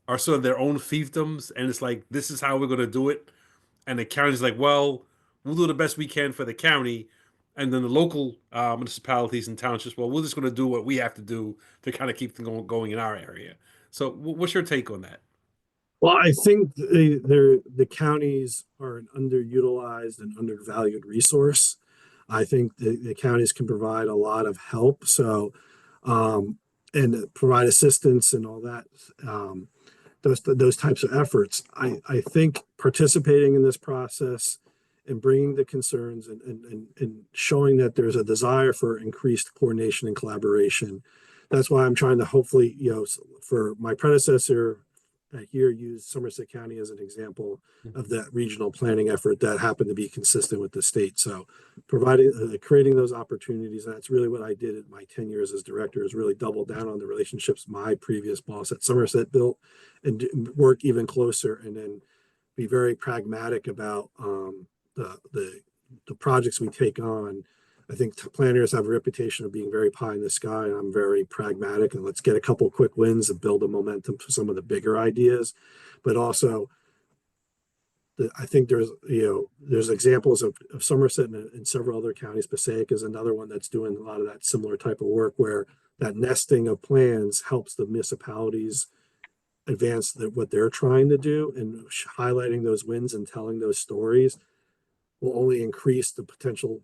[SPEAKER 1] are sort of their own fiefdoms, and it's like this is how we're going to do it. and the county's like, well, we'll do the best we can for the county, and then the local municipalities and townships, well, we're just going to do what we have to do to kind of keep things going in our area. So, what's your take on that?
[SPEAKER 3] Well, I think the counties are an underutilized and undervalued resource. I think the counties can provide a lot of help. So, and provide assistance and all that. Those types of efforts. I think participating in this process and bringing the concerns and showing that there's a desire for increased coordination and collaboration. That's why I'm trying to hopefully, for my predecessor here, use Somerset County as an example of that regional planning effort that happened to be consistent with the state. So creating those opportunities, and that's really what I did at my 10 years as director, is really double down on the relationships my previous boss at Somerset built and work even closer, and then be very pragmatic about the projects we take on. I think planners have a reputation of being very pie in the sky, and I'm very pragmatic, and let's get a couple quick wins and build a momentum for some of the bigger ideas. But also, I think there's examples of Somerset and several other counties. Passaic is another one that's doing a lot of that similar type of work, where that nesting of plans helps the municipalities advance what they're trying to do, and highlighting those wins and telling those stories will only increase the potential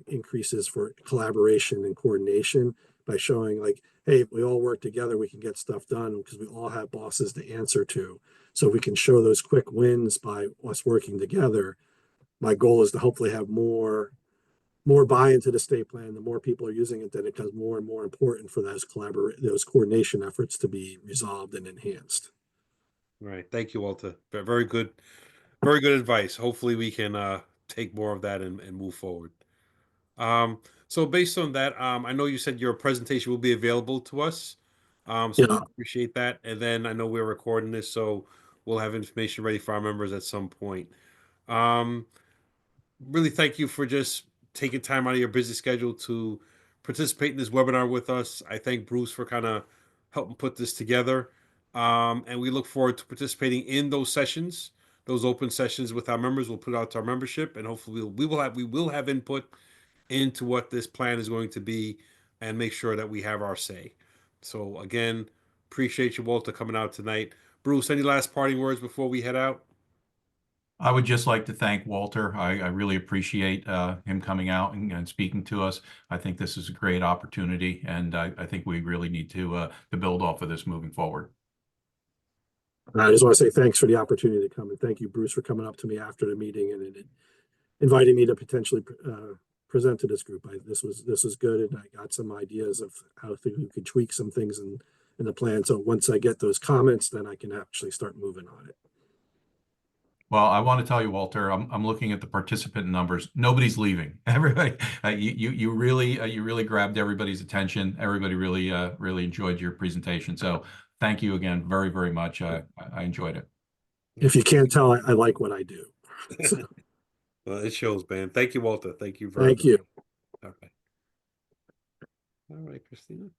[SPEAKER 3] increases for collaboration and coordination by showing, like, hey, if we all work together, we can get stuff done because we all have bosses to answer to. So we can show those quick wins by us working together. My goal is to hopefully have more buy-in to the state plan. The more people are using it, then it becomes more and more important for those coordination efforts to be resolved and enhanced.
[SPEAKER 1] Right. Thank you, Walter. Very good, very good advice. Hopefully, we can take more of that and move forward. So based on that, I know you said your presentation will be available to us. So we
[SPEAKER 3] Yeah,
[SPEAKER 1] appreciate that. And then I know we're recording this, so we'll have information ready for our members at some point. Um, really thank you for just taking time out of your busy schedule to participate in this webinar with us. I thank Bruce for kind of helping put this together. And we look forward to participating in those sessions, those open sessions with our members. We'll put it out to our membership, and hopefully we will have input into what this plan is going to be and make sure that we have our say. So again, appreciate you, Walter, coming out tonight. Bruce, any last parting words before we head out?
[SPEAKER 2] I would just like to thank Walter. I really appreciate him coming out and speaking to us. I think this is a great opportunity, and I think we really need to build off of this moving forward.
[SPEAKER 3] I just want to say thanks for the opportunity to come, and thank you, Bruce, for coming up to me after the meeting and inviting me to potentially present to this group. This was good, and I got some ideas of how we could tweak some things in the plan. So once I get those comments, then I can actually start moving on it.
[SPEAKER 2] Well, I want to tell you, Walter, I'm looking at the participant numbers. Nobody's leaving. Everybody, you really grabbed everybody's attention. Everybody really enjoyed your presentation. So thank you again, very, very much. I enjoyed it.
[SPEAKER 3] If you can't tell, I like what I do. So,
[SPEAKER 1] Well, it shows, man. Thank you, Walter. Thank you very
[SPEAKER 3] thank
[SPEAKER 1] much.
[SPEAKER 3] you.
[SPEAKER 1] Okay. All right, Christina.